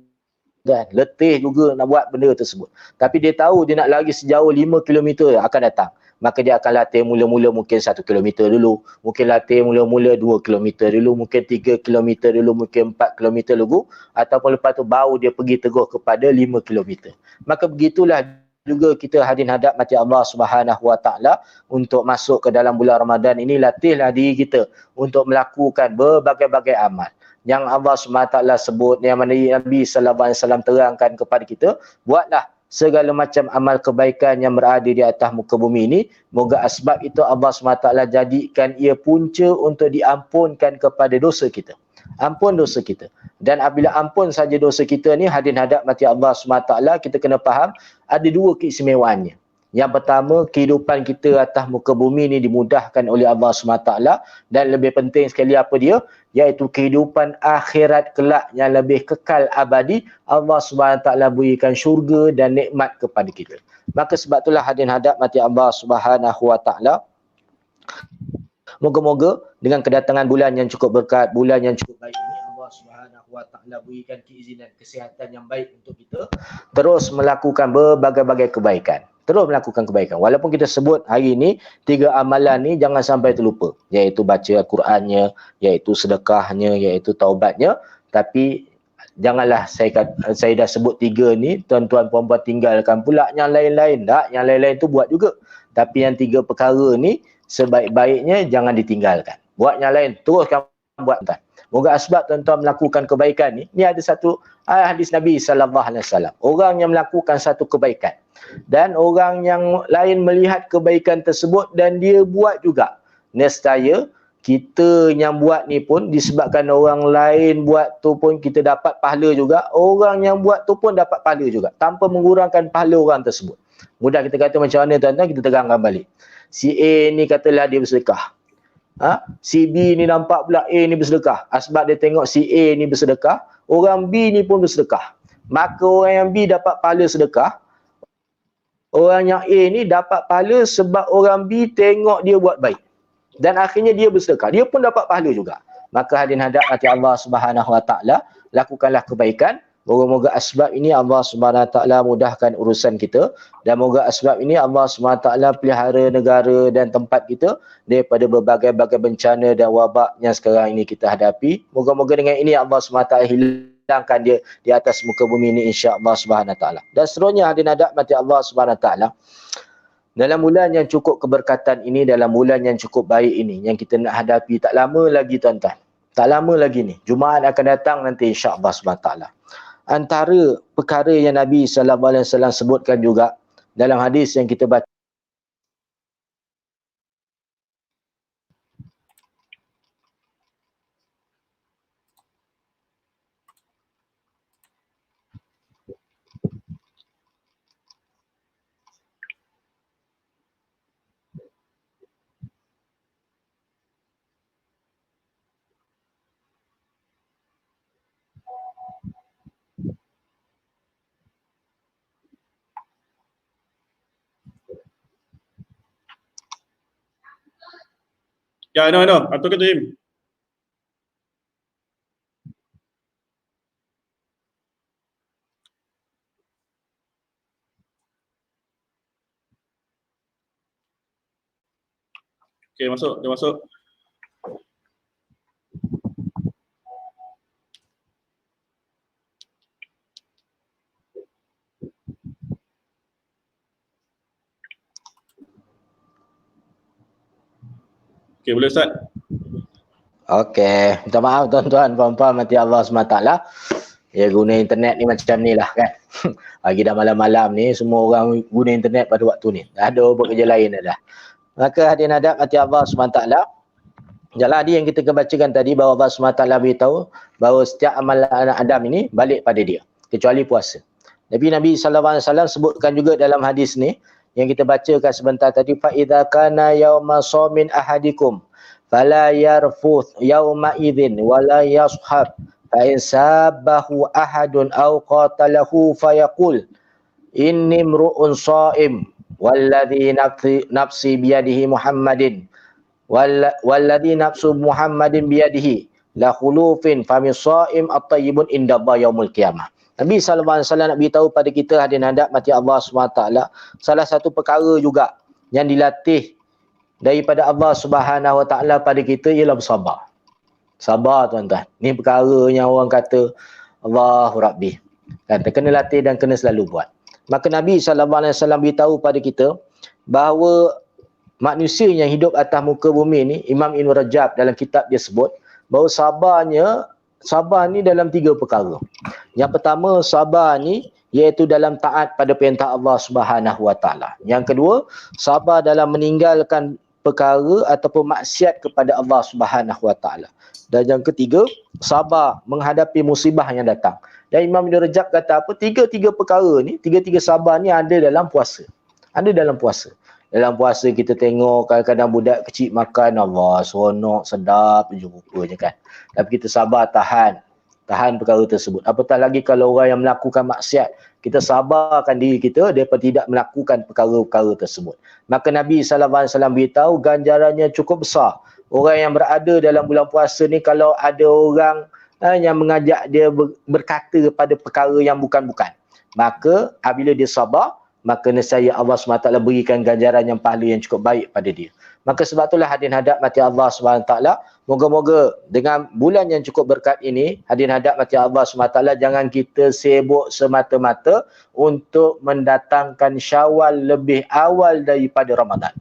kan, letih juga nak buat benda tersebut. Tapi dia tahu dia nak lari sejauh 5 km akan datang. Maka dia akan latih mula-mula mungkin 1 km dulu, mungkin latih mula-mula 2 km dulu, mungkin 3 km dulu, mungkin 4 km dulu, ataupun lepas tu baru dia pergi teguh kepada 5 km. Maka begitulah juga kita hadirin hadap mati Allah Subhanahu Wa Taala untuk masuk ke dalam bulan Ramadan ini, latihlah diri kita untuk melakukan berbagai-bagai amal yang Allah SWT sebut, yang mana Nabi SAW terangkan kepada kita. Buatlah segala macam amal kebaikan yang berada di atas muka bumi ini. Moga asbab itu Allah SWT jadikan ia punca untuk diampunkan kepada dosa kita. Ampun dosa kita. Dan apabila ampun saja dosa kita ni, hadirin hadap mati Allah SWT, kita kena faham ada dua keistimewaannya. Yang pertama, kehidupan kita atas muka bumi ni dimudahkan oleh Allah SWT, dan lebih penting sekali apa dia? Iaitu kehidupan akhirat kelak yang lebih kekal abadi. Allah SWT berikan syurga dan nikmat kepada kita. Maka sebab itulah hadirin hadap mati Allah SWT, moga-moga dengan kedatangan bulan yang cukup berkat, bulan yang cukup baik ini, Allah SWT berikan keizinan kesihatan yang baik untuk kita terus melakukan berbagai-bagai kebaikan. Terus melakukan kebaikan. Walaupun kita sebut hari ini 3 amalan ni jangan sampai terlupa, iaitu baca Al-Qurannya, iaitu sedekahnya, iaitu taubatnya. Tapi janganlah saya dah sebut 3 ni, tuan-tuan puan-puan tinggalkan pula yang lain-lain. Tak, yang lain-lain tu buat juga. Tapi yang 3 perkara ni sebaik-baiknya jangan ditinggalkan. Buat yang lain, teruskan buat. Moga asbab tuan-tuan melakukan kebaikan ni. Ni ada satu hadis Nabi SAW. Orang yang melakukan satu kebaikan dan orang yang lain melihat kebaikan tersebut dan dia buat juga, nescaya kita yang buat ni pun disebabkan orang lain buat tu pun kita dapat pahala juga. Orang yang buat tu pun dapat pahala juga, tanpa mengurangkan pahala orang tersebut. Mudah kita kata macam mana tuan-tuan, kita terangkan balik. Si A ni katalah dia bersedekah. Si B ni nampak pula A ni bersedekah. Sebab dia tengok si A ni bersedekah, orang B ni pun bersedekah. Maka orang yang B dapat pahala sedekah, orang yang A ni dapat pahala sebab orang B tengok dia buat baik. Dan akhirnya dia bersedekah, dia pun dapat pahala juga. Maka hadirin hadap hati Allah Subhanahu Wa Taala, lakukanlah kebaikan. Moga-moga asbab ini Allah SWT mudahkan urusan kita, dan moga asbab ini Allah SWT pelihara negara dan tempat kita daripada berbagai-bagai bencana dan wabak yang sekarang ini kita hadapi. Moga-moga dengan ini Allah SWT hilangkan dia di atas muka bumi ini, insya-Allah SWT. Dan seterusnya hadirin hadap mati Allah SWT, dalam bulan yang cukup keberkatan ini, dalam bulan yang cukup baik ini yang kita nak hadapi, tak lama lagi tuan-tuan, tak lama lagi ni Jumaat akan datang nanti, insya-Allah SWT. Antara perkara yang Nabi SAW sebutkan juga dalam hadis yang kita baca, Ya, no. Atau kata Im. Okey, dia masuk. Okey, boleh Ustaz? okey, minta maaf tuan-tuan puan-puan mati Allah SWT. Ya, guna internet ni macam ni lah kan. Pagi dah malam-malam ni semua orang guna internet pada waktu ni. Dah ada buat kerja lain dah. Maka hadirin hadap mati Allah SWT, jalan hadis yang kita bacakan tadi bahawa Allah SWT beritahu bahawa setiap amalan anak Adam ini balik pada dia, kecuali puasa. Nabi SAW sebutkan juga dalam hadis ni yang kita bacakan sebentar tadi, fa idza kana yauma shamin ahadikum fala yarfuth yauma idzin wala yashhab fa in sabahu ahadun aw qatalahu fayaqul inni imru'un shaim walladhi nafsi biyadihi Muhammadin walladhi nafsu Muhammadin biyadihi la khulufin fa min shaim at-tayyibun inda Allah yaumul qiyamah. Nabi SAW nak beritahu pada kita hadirin hadap mati Allah SWT, salah satu perkara juga yang dilatih daripada Allah Subhanahu Wa Taala pada kita ialah bersabar. Sabar tuan-tuan. Ni perkara yang orang kata Allahu Rabbi. Kan, kena latih dan kena selalu buat. Maka Nabi SAW beritahu pada kita bahawa manusia yang hidup atas muka bumi ni, Imam Ibn Rajab dalam kitab dia sebut bahawa sabar ni dalam 3 perkara. Yang pertama, sabar ni iaitu dalam taat pada perintah Allah Subhanahu Wa Taala. Yang kedua, sabar dalam meninggalkan perkara ataupun maksiat kepada Allah Subhanahu Wa Taala. Dan yang ketiga, sabar menghadapi musibah yang datang. Dan Imam Ibn Rajab kata apa? Tiga perkara ni, tiga sabar ni ada dalam puasa. Ada dalam puasa. Dalam puasa kita tengok kadang-kadang budak kecil makan, Allah seronok, sedap je rupanya kan. Tapi kita sabar tahan perkara tersebut. Apatah lagi kalau orang yang melakukan maksiat, kita sabarkan diri kita daripada tidak melakukan perkara-perkara tersebut. Maka Nabi SAW beritahu ganjarannya cukup besar. Orang yang berada dalam bulan puasa ni, kalau ada orang yang mengajak dia berkata pada perkara yang bukan-bukan, maka apabila dia sabar, maka nescaya Allah SWT berikan ganjaran yang pahala yang cukup baik pada dia. Maka sebab itulah hadirin hadap mati Allah SWT, moga-moga dengan bulan yang cukup berkat ini, hadirin hadap mati Allah SWT, jangan kita sibuk semata-mata untuk mendatangkan Syawal lebih awal daripada Ramadan.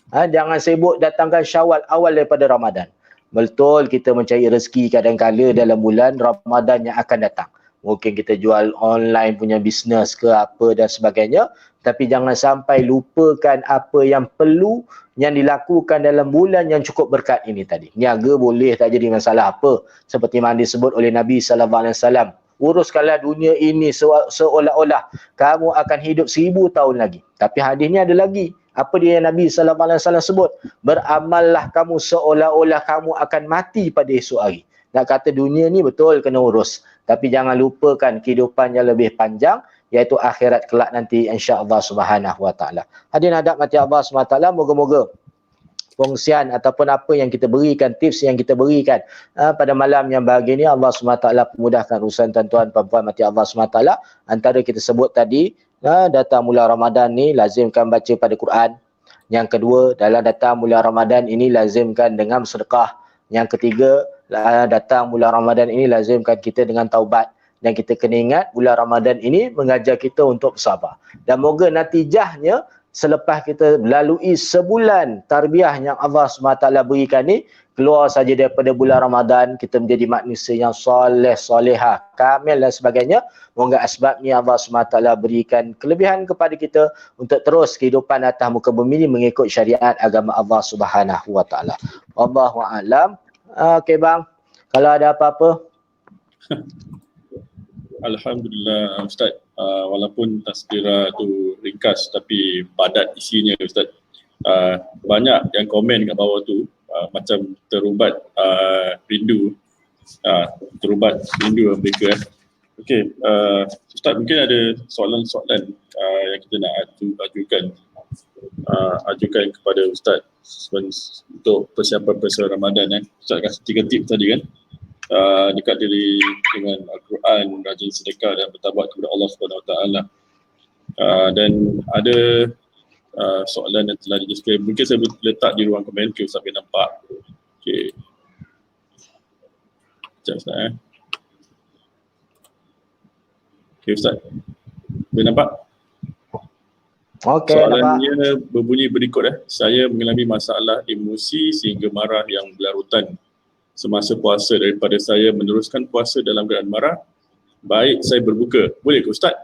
Jangan sibuk datangkan Syawal awal daripada Ramadan. Betul kita mencari rezeki kadang-kala dalam bulan Ramadan yang akan datang. Mungkin kita jual online punya bisnes ke apa dan sebagainya. Tapi jangan sampai lupakan apa yang perlu yang dilakukan dalam bulan yang cukup berkat ini tadi. Niaga boleh tak jadi masalah apa. Seperti yang disebut oleh Nabi SAW. Uruskanlah dunia ini seolah-olah kamu akan hidup 1000 tahun lagi. Tapi hadis ni ada lagi. Apa dia yang Nabi SAW sebut? Beramallah kamu seolah-olah kamu akan mati pada esok hari. Nak kata dunia ni betul kena urus. Tapi jangan lupakan kehidupan yang lebih panjang, iaitu akhirat kelak nanti insya-Allah Subhanahu Wa Taala. Hadirin hadap mati Allah Subhanahu Wa Taala, moga-moga fungsian ataupun apa yang kita berikan, tips yang kita berikan pada malam yang bahagia ni, Allah Subhanahu Wa Taala pemudahkan urusan tuan-tuan puan-puan mati Allah Subhanahu Wa Taala. Antara kita sebut tadi, datang mula Ramadan ni lazimkan baca pada Quran. Yang kedua, dalam datang mula Ramadan ini lazimkan dengan sedekah. Yang ketiga, datang bulan Ramadan ini lazimkan kita dengan taubat. Dan kita kena ingat bulan Ramadan ini mengajar kita untuk bersabar. Dan moga natijahnya selepas kita lalui sebulan tarbiyah yang Allah SWT berikan ni, keluar saja daripada bulan Ramadan, kita menjadi manusia yang soleh, solehah, kamil dan sebagainya. Moga asbabnya Allah SWT berikan kelebihan kepada kita untuk terus kehidupan atas muka bumi ini mengikut syariat agama Allah Subhanahu Wa Taala. Wallahu a'lam. Okey bang, kalau ada apa-apa. Alhamdulillah Ustaz, walaupun tazkirah tu ringkas tapi padat isinya Ustaz. Banyak yang komen kat bawah tu macam terubat rindu, terubat rindu mereka. Okey, Ustaz mungkin ada soalan-soalan yang kita nak ajukan kepada Ustaz untuk persiapan Ramadan. Ustaz kasih 3 tips tadi kan. Dekat diri dengan Al-Quran, rajin sedekah dan bertaubat kepada Allah Subhanahu Wa Taala. Dan ada soalan yang telah dijawab. Mungkin saya letak di ruang komen ke Ustaz boleh nampak. Okey. Sekejap Ustaz Okey Ustaz. Boleh nampak? Okey, soalannya berbunyi berikut Saya mengalami masalah emosi sehingga marah yang berlarutan semasa puasa. Daripada saya meneruskan puasa dalam keadaan marah, baik saya berbuka. Boleh ke Ustaz?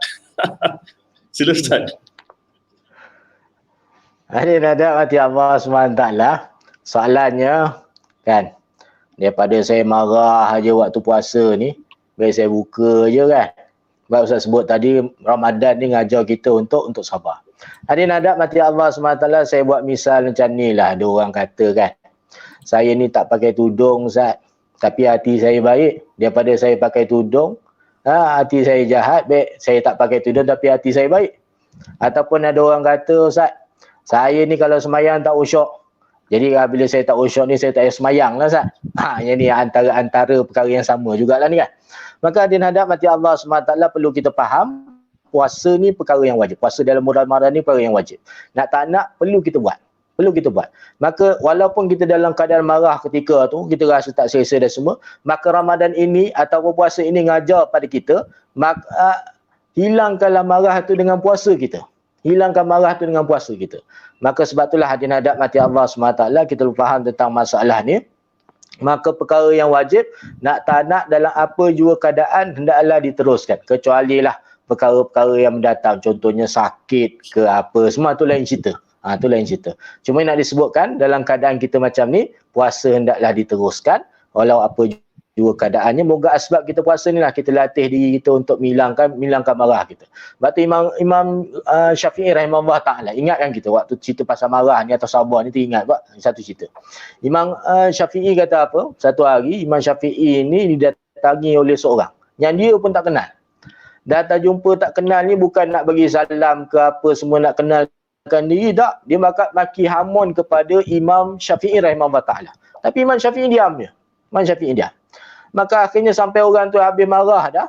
Sila Ustaz. Hadirin hadap mati Allah SWT, soalannya kan, daripada saya marah aja waktu puasa ni, baik saya buka je kan. Sebab Ustaz sebut tadi, Ramadan ni ngajar kita untuk sabar. Hadirin hadap mati Allah SWT, saya buat misal macam ni lah. Ada orang kata kan, saya ni tak pakai tudung Ustaz, tapi hati saya baik. Daripada saya pakai tudung, hati saya jahat, baik saya tak pakai tudung tapi hati saya baik. Ataupun ada orang kata, Ustaz, saya ni kalau sembahyang tak usyuk, Jadi bila saya tak khusyuk ni, saya tak payah semayang lah Ustaz. Yang ni antara perkara yang sama jugalah ni kan. Maka hadirin hadap mati Allah SWT perlu kita faham, puasa ni perkara yang wajib. Puasa dalam bulan Ramadan ni perkara yang wajib. Nak tak nak, perlu kita buat. Perlu kita buat. Maka walaupun kita dalam keadaan marah ketika tu, kita rasa tak selesa dan semua, maka Ramadan ini atau puasa ini ngajar pada kita, maka hilangkanlah marah tu dengan puasa kita. Hilangkan marah tu dengan puasa kita. Maka sebab itulah hadirin hadap mati Allah SWT, kita faham tentang masalah ni. Maka perkara yang wajib, nak tak nak dalam apa jua keadaan, hendaklah diteruskan. Kecuali lah perkara-perkara yang mendatang. Contohnya sakit ke apa, semua tu lain cerita. Tu lain cerita. Cuma nak disebutkan dalam keadaan kita macam ni, puasa hendaklah diteruskan walau apa jua keadaannya. Moga sebab kita puasa ni lah kita latih diri kita untuk menghilangkan marah kita. Sebab tu Imam Syafi'i rahimahullah ta'ala ingatkan kita waktu cerita pasal marah ni atau sabar ni, teringat buat satu cerita. Imam Syafi'i kata apa? Satu hari Imam Syafi'i ni didatangi oleh seorang yang dia pun tak kenal. Datang jumpa tak kenal ni bukan nak bagi salam ke apa semua, nak kenal diri tak, dia maki hamun kepada Imam Syafi'i rahimahullah ta'ala. Tapi Imam Syafi'i diam je. Imam Syafi'i diam. Maka akhirnya sampai orang tu habis marah dah,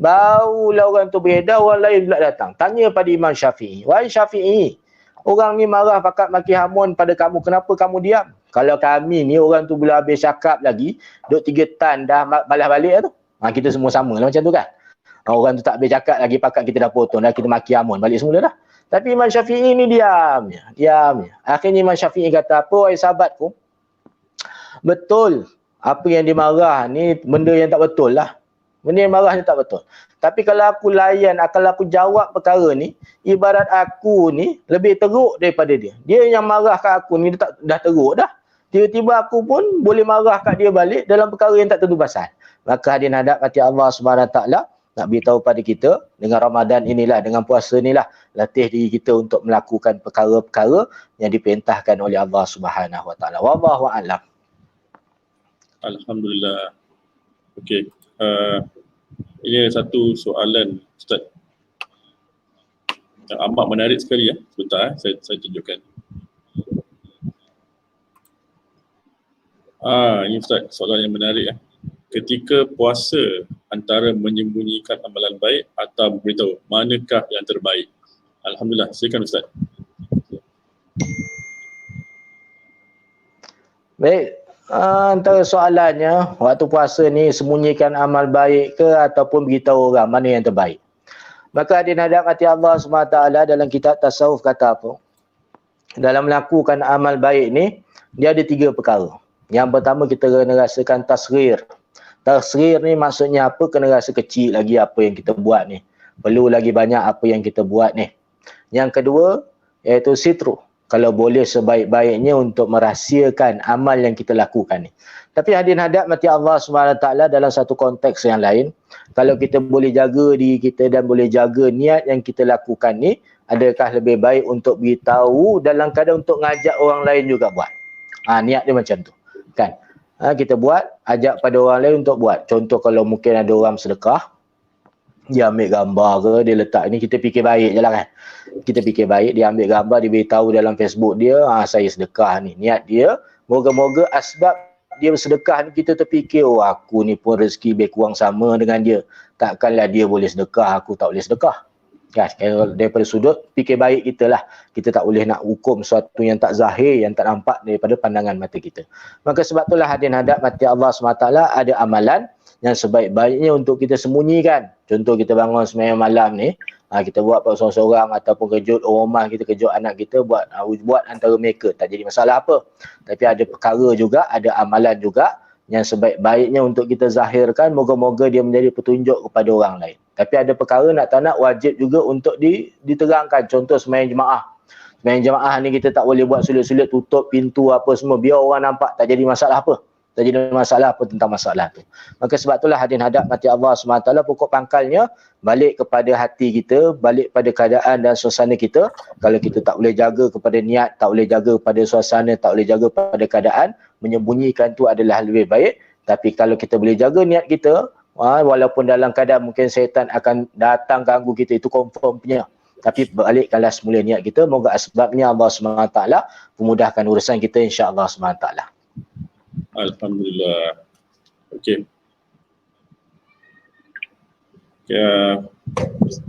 barulah orang tu beredar, orang lain pula datang. Tanya pada Imam Syafi'i, wahai Syafi'i, orang ni marah pakat maki hamun pada kamu, kenapa kamu diam? Kalau kami ni orang tu bila habis cakap lagi, duk 3 tan dah balas balik tu. Kita semua sama lah macam tu kan. Orang tu tak habis cakap lagi, pakat kita dah potong dah, kita maki hamun balik semula dah. Tapi Imam Syafi'i ni diam je. Akhirnya Imam Syafi'i kata, apa wahai sahabatku? Betul. Apa yang dimarah ni benda yang tak betul lah. Benda yang marah ni tak betul. Tapi kalau aku layan, kalau aku jawab perkara ni, ibarat aku ni lebih teruk daripada dia. Dia yang marah kat aku ni dah teruk dah. Tiba-tiba aku pun boleh marah kat dia balik dalam perkara yang tak tentu pasal. Maka hadirin hadap hati Allah SWT nak beritahu pada kita, dengan Ramadan inilah, dengan puasa inilah, latih diri kita untuk melakukan perkara-perkara yang diperintahkan oleh Allah Subhanahu Wa Taala. Wallahu a'lam. Alhamdulillah. Okey. Ini satu soalan Ustaz yang amat menarik sekali ya. Sebentar saya tunjukkan. Ini Ustaz, soalan yang menarik ya. Ketika puasa, antara menyembunyikan amalan baik atau beritahu, manakah yang terbaik? Alhamdulillah, silakan Ustaz. Baik, antara soalannya, waktu puasa ni sembunyikan amal baik ke ataupun beritahu orang, mana yang terbaik? Maka hadirin hadap hati Allah SWT dalam kitab tasawuf kata apa? Dalam melakukan amal baik ni, dia ada 3 perkara. Yang pertama kita kena rasakan tasghir. Tasghir ni maksudnya apa? Kena rasa kecil lagi apa yang kita buat ni. Perlu lagi banyak apa yang kita buat ni. Yang kedua, iaitu sitru. Kalau boleh sebaik-baiknya untuk merahsiakan amal yang kita lakukan ni. Tapi hadirin hadap mati Allah SWT dalam satu konteks yang lain, kalau kita boleh jaga diri kita dan boleh jaga niat yang kita lakukan ni, adakah lebih baik untuk beritahu dalam keadaan untuk ngajak orang lain juga buat? Niat dia macam tu. Kan? Kita buat, ajak pada orang lain untuk buat. Contoh kalau mungkin ada orang sedekah, dia ambil gambar ke, dia letak ni, kita fikir baik je lah kan. Kita fikir baik, dia ambil gambar, dia beritahu dalam Facebook dia, saya sedekah ni. Niat dia, moga-moga asbab dia bersedekah ni kita terfikir, aku ni pun rezeki lebih kurang sama dengan dia. Takkanlah dia boleh sedekah, aku tak boleh sedekah. Kan? Daripada sudut fikir baik kita lah. Kita tak boleh nak hukum sesuatu yang tak zahir, yang tak nampak daripada pandangan mata kita. Maka sebab itulah hadirin hadap mati Allah SWT ada amalan yang sebaik-baiknya untuk kita sembunyikan. Contoh kita bangun sembahyang malam ni, kita buat seorang-seorang ataupun kejut rumah kita, kejut anak kita, buat antara mereka, tak jadi masalah apa. Tapi ada perkara juga, ada amalan juga yang sebaik-baiknya untuk kita zahirkan, moga-moga dia menjadi petunjuk kepada orang lain. Tapi ada perkara nak tak nak wajib juga untuk diterangkan. Contoh sembahyang jemaah. Sembahyang jemaah ni kita tak boleh buat sulit-sulit, tutup pintu apa semua, biar orang nampak, tak jadi masalah apa. Tak jadi masalah apa tentang masalah tu. Maka sebab itulah hadirin hadap mati Allah SWT, pokok pangkalnya balik kepada hati kita, balik pada keadaan dan suasana kita. Kalau kita tak boleh jaga kepada niat, tak boleh jaga kepada suasana, tak boleh jaga pada keadaan, menyembunyikan tu adalah lebih baik. Tapi kalau kita boleh jaga niat kita, walaupun dalam keadaan mungkin syaitan akan datang ganggu kita, itu confirm punya. Tapi balikkanlah semula niat kita, moga asbabnya Allah SWT memudahkan urusan kita insya-Allah SWT. Alhamdulillah. Okey. Ya,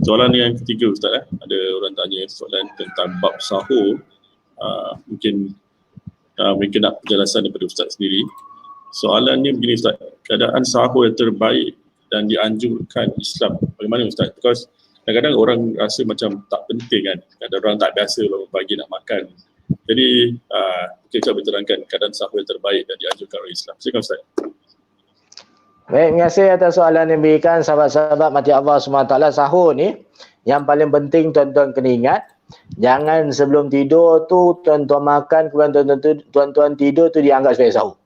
soalan yang ketiga Ustaz, ada orang tanya soalan tentang bab sahur. Mungkin nak penjelasan daripada Ustaz sendiri. Soalannya begini Ustaz, keadaan sahur yang terbaik dan dianjurkan Islam bagaimana Ustaz? Because kadang-kadang orang rasa macam tak penting kan, kadang orang tak biasa bangun pagi nak makan. Jadi mungkin Ustaz berterangkan keadaan sahur yang terbaik dan dianjurkan oleh Islam. Silakan Ustaz. Baik, terima kasih atas soalan yang diberikan sahabat-sahabat mati Allah SWT. Sahur ni yang paling penting tuan-tuan kena ingat, jangan sebelum tidur tu tuan-tuan makan, kemudian tuan-tuan tidur tu dianggap sebagai sahur.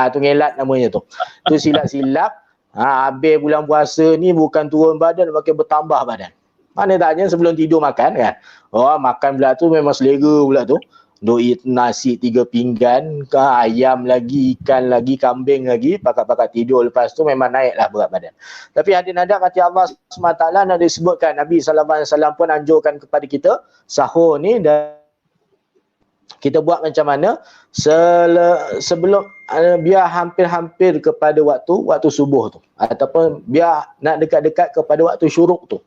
Tu ngelat namanya tu. Tu silap-silap. Habis bulan puasa ni bukan turun badan, makin bertambah badan. Mana taknya sebelum tidur makan kan. Makan pula tu memang selera pula tu. Duk nasi 3 pinggan, ayam lagi, ikan lagi, kambing lagi, pakat-pakat tidur, lepas tu memang naiklah berat badan. Tapi hadirin hadap mati Allah SWT nak disebutkan, Nabi SAW pun anjurkan kepada kita sahur ni, dan kita buat macam mana sebelum biar hampir-hampir kepada waktu subuh tu, ataupun biar nak dekat-dekat kepada waktu syuruk tu,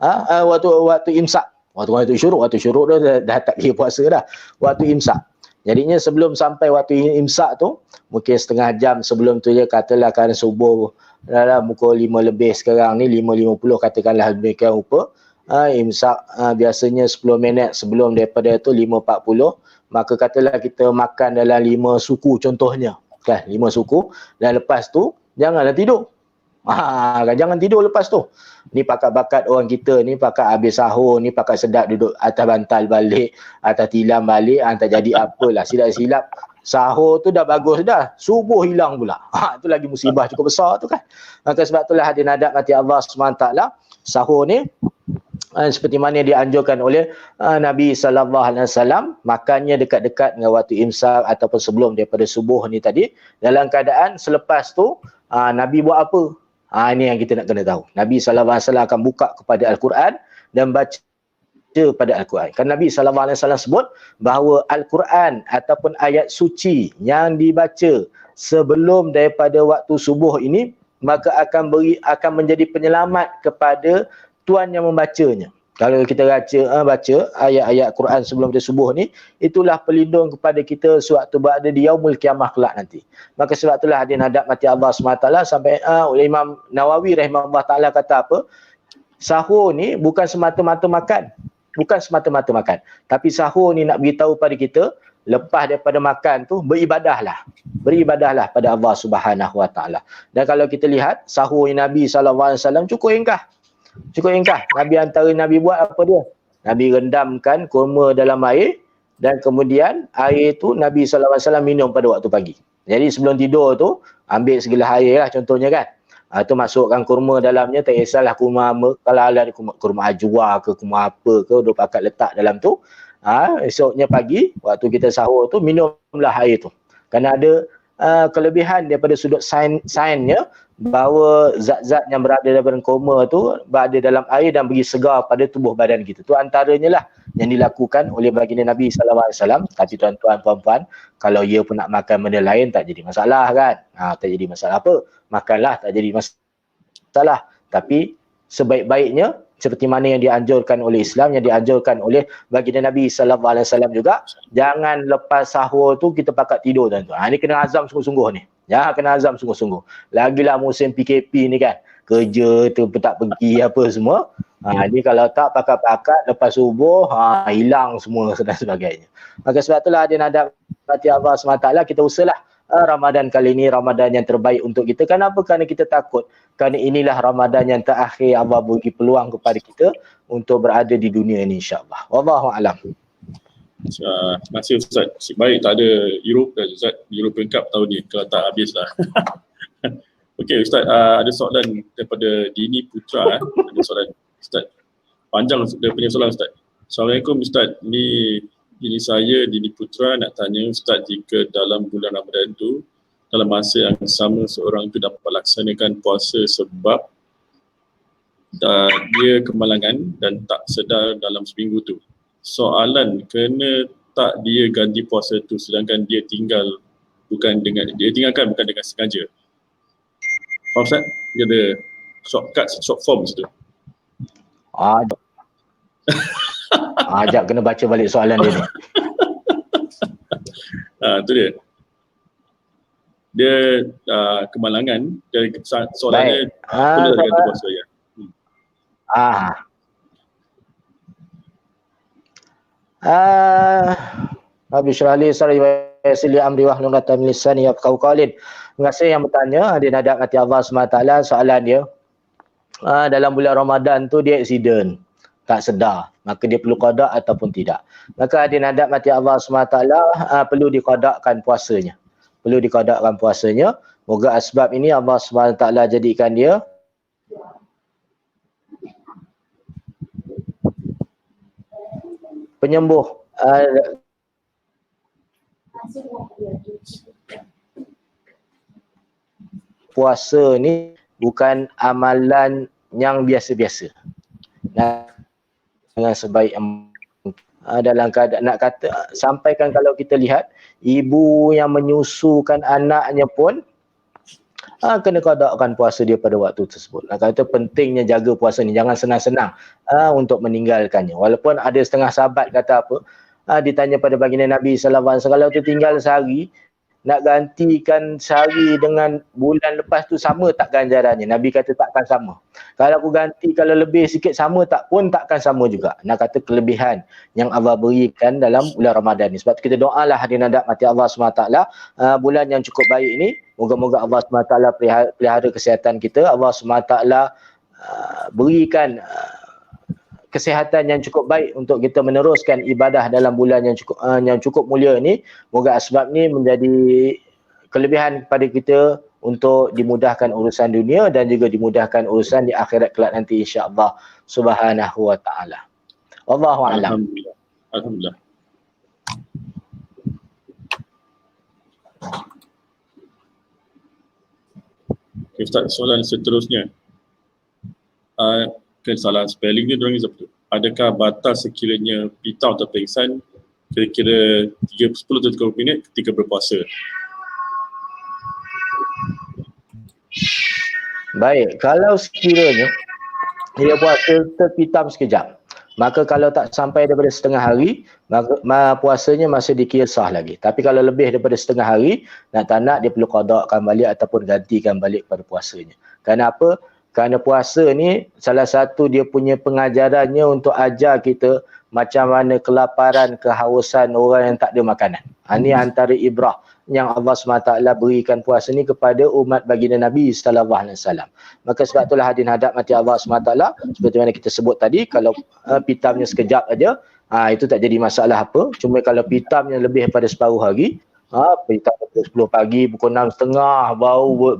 waktu imsak. Waktu syuruk tu dah tak kira puasa dah. Waktu imsak. Jadinya sebelum sampai waktu imsak tu, mungkin setengah jam sebelum tu je, katalah kan subuh dalam pukul 5 lebih sekarang ni, 5.50 katakanlah demikian rupa. Imsak biasanya 10 minit sebelum daripada tu 5.40. Maka katalah kita makan dalam 5 suku contohnya. Kan, 5 suku. Dan lepas tu, janganlah tidur. Jangan tidur lepas tu. Ni pakat-pakat orang kita ni, pakat habis sahur ni, pakat sedap duduk atas bantal balik, atas tilam balik, tak jadi apalah, silap-silap. Sahur tu dah bagus dah, subuh hilang pula. Tu lagi musibah cukup besar tu kan. Maka sebab itulah hadirin hadap mati Allah SWT, sahur ni seperti mana dianjurkan oleh Nabi SAW, makannya dekat-dekat dengan waktu imsak ataupun sebelum daripada subuh ni tadi. Dalam keadaan selepas tu Nabi buat apa? Ini yang kita nak kena tahu. Nabi SAW akan buka kepada Al-Quran dan baca pada Al-Quran. Kan Nabi SAW sebut bahawa Al-Quran ataupun ayat suci yang dibaca sebelum daripada waktu subuh ini, maka akan menjadi penyelamat kepada tuan yang membacanya. Kalau kita baca ayat-ayat Quran sebelum subuh ni, itulah pelindung kepada kita sewaktu berada di yaumul kiamah kelak nanti. Maka sebab itulah hadirin hadap mati Allah SWT sampai oleh Imam Nawawi rahimahullah ta'ala kata apa? Sahur ni bukan semata-mata makan. Bukan semata-mata makan. Tapi sahur ni nak beritahu pada kita, lepas daripada makan tu beribadahlah. Beribadahlah pada Allah Subhanahu Wa Ta'ala. Dan kalau kita lihat sahur Nabi SAW cukup ringkas. Cukup ringkas. Antara Nabi buat apa dia? Nabi rendamkan kurma dalam air, dan kemudian air tu Nabi SAW minum pada waktu pagi. Jadi sebelum tidur tu, ambil segelas air lah contohnya kan. Tu masukkan kurma dalamnya, tak kisahlah kurma apa, kalau ada kurma ajwa ke kurma apa ke, duk pakat letak dalam tu. Esoknya pagi, waktu kita sahur tu, minumlah air tu. Kerana ada kelebihan daripada sudut sainsnya, bahawa zat-zat yang berada dalam kurma tu berada dalam air dan beri segar pada tubuh badan kita. Tu antaranya lah yang dilakukan oleh baginda Nabi SAW. Tapi tuan-tuan, puan-puan, kalau ia pun nak makan benda lain, tak jadi masalah kan. Tak jadi masalah apa. Makanlah, tak jadi masalah. Tapi sebaik-baiknya, seperti mana yang dianjurkan oleh Islam, yang dianjurkan oleh baginda Nabi SAW juga, jangan lepas sahur tu kita pakat tidur tuan-tuan. Ini kena azam sungguh-sungguh ni. Ya, kena azam sungguh-sungguh. Lagilah musim PKP ni kan, kerja tu tak pergi apa semua. Ni kalau tak pakat-pakat lepas subuh, hilang semua dan sebagainya. Maka sebab itulah hadirin hadap mati Allah SWT, kita usahalah Ramadan kali ini Ramadan yang terbaik untuk kita. Kenapa? Kerana kita takut. Kerana inilah Ramadan yang terakhir Allah bagi peluang kepada kita untuk berada di dunia ini insya-Allah. Wallahu a'lam. Terima kasih Ustaz. Nasib baik tak ada Europe dah Ustaz. European Cup tahun ni, kalau tak habislah. Okey Ustaz, ada soalan daripada Dini Putra. Ada soalan Ustaz. Panjang dia punya soalan Ustaz. Assalamualaikum Ustaz. Ini saya Dini Putra nak tanya Ustaz, jika dalam bulan Ramadan tu, dalam masa yang sama seorang itu dapat laksanakan puasa sebab dia kemalangan dan tak sedar dalam seminggu tu. Soalan, kena tak dia ganti puasa tu sedangkan dia tinggalkan bukan dengan sengaja. Faham Ustaz? Dia ada short form situ. Ajak kena baca balik soalan dia ni. Tu dia. Dia kemalangan dari soalannya perlu tak ganti puasa ya. Rabbi syrah li sadri wa yassir li amri wahlul 'uqdatam min lisani yafqahu qawli. Terima kasih yang bertanya, dia nak mati Allah SWT. Soalan dia, dalam bulan Ramadan tu dia aksiden, tak sedar, maka dia perlu qada ataupun tidak. Maka dia nak mati Allah SWT perlu diqadakan puasanya. Moga asbab ini Allah SWT jadikan dia penyembuh. Puasa ni bukan amalan yang biasa-biasa. Dengan sebaik dalam keadaan nak kata, sampaikan kalau kita lihat ibu yang menyusukan anaknya pun kena qadakan puasa dia pada waktu tersebut. Nak kata pentingnya jaga puasa ni, jangan senang-senang untuk meninggalkannya. Walaupun ada setengah sahabat kata apa, ditanya pada baginda Nabi SAW, kalau tu tinggal sehari, nak gantikan sehari dengan bulan lepas tu sama tak ganjarannya? Nabi kata takkan sama. Kalau aku ganti, kalau lebih sikit sama tak pun takkan sama juga. Nak kata kelebihan yang Allah berikan dalam bulan Ramadan ni. Sebab tu kita doalah hadirin hadap mati Allah SWT, bulan yang cukup baik ni, moga-moga Allah SWT pelihara kesihatan kita, Allah SWT berikan kesihatan yang cukup baik untuk kita meneruskan ibadah dalam bulan yang cukup mulia ni. Moga asbab ni menjadi kelebihan kepada kita untuk dimudahkan urusan dunia dan juga dimudahkan urusan di akhirat kelak nanti insya-Allah Subhanahu wa taala. Wallahu a'lam. Alhamdulillah. Okay, Ustaz, soalan seterusnya. Kesalahan spelling ni diorang apa tu? Adakah batas sekiranya pitam atau pingsan kira-kira 10 atau 30 minit ketika berpuasa? Baik, kalau sekiranya dia puasa terpitam sekejap, maka kalau tak sampai daripada setengah hari, maka puasanya masih dikira sah lagi. Tapi kalau lebih daripada setengah hari, nak tak nak dia perlu qadakan balik ataupun gantikan balik pada puasanya. Kenapa? Kerana puasa ni salah satu dia punya pengajarannya untuk ajar kita macam mana kelaparan, kehausan orang yang tak ada makanan. Ini antara ibrah yang Allah SWT berikan puasa ni kepada umat baginda Nabi SAW. Maka sebab itulah hadirin hadap mati Allah SWT, seperti mana kita sebut tadi, kalau pitamnya sekejap aja, itu tak jadi masalah apa. Cuma kalau pitamnya lebih daripada separuh hari, pitam pukul 10 pagi, pukul 6.30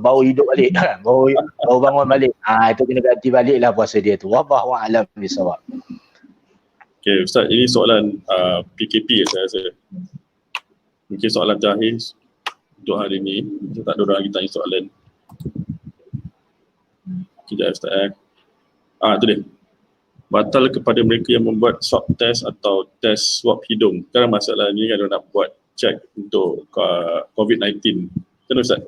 baru hidup balik, baru bangun balik, itu kena ganti balik lah puasa dia tu. Wallahu a'lam bisawab. Okay, Ustaz, ini soalan PKP saya rasa. Mungkin soalan terakhir untuk hari ni. Kita tak ada orang lagi tanya soalan. Sekejap Ustaz. Tu dia. Batal kepada mereka yang membuat swab test atau test swab hidung. Sekarang masalah ni kan nak buat cek untuk COVID-19. Kenapa Ustaz?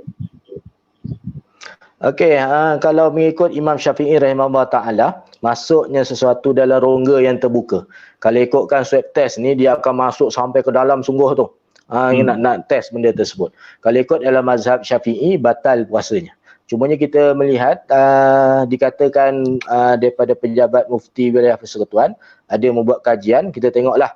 Okey, kalau mengikut Imam Syafi'i rahimahullah ta'ala, masuknya sesuatu dalam rongga yang terbuka. Kalau ikutkan swab test ni, dia akan masuk sampai ke dalam sungguh tu. Nak test benda tersebut. Kalau ikut dalam mazhab Syafi'i, batal puasanya. Cumanya kita melihat, dikatakan daripada pejabat mufti wilayah persekutuan, ada membuat kajian, kita tengoklah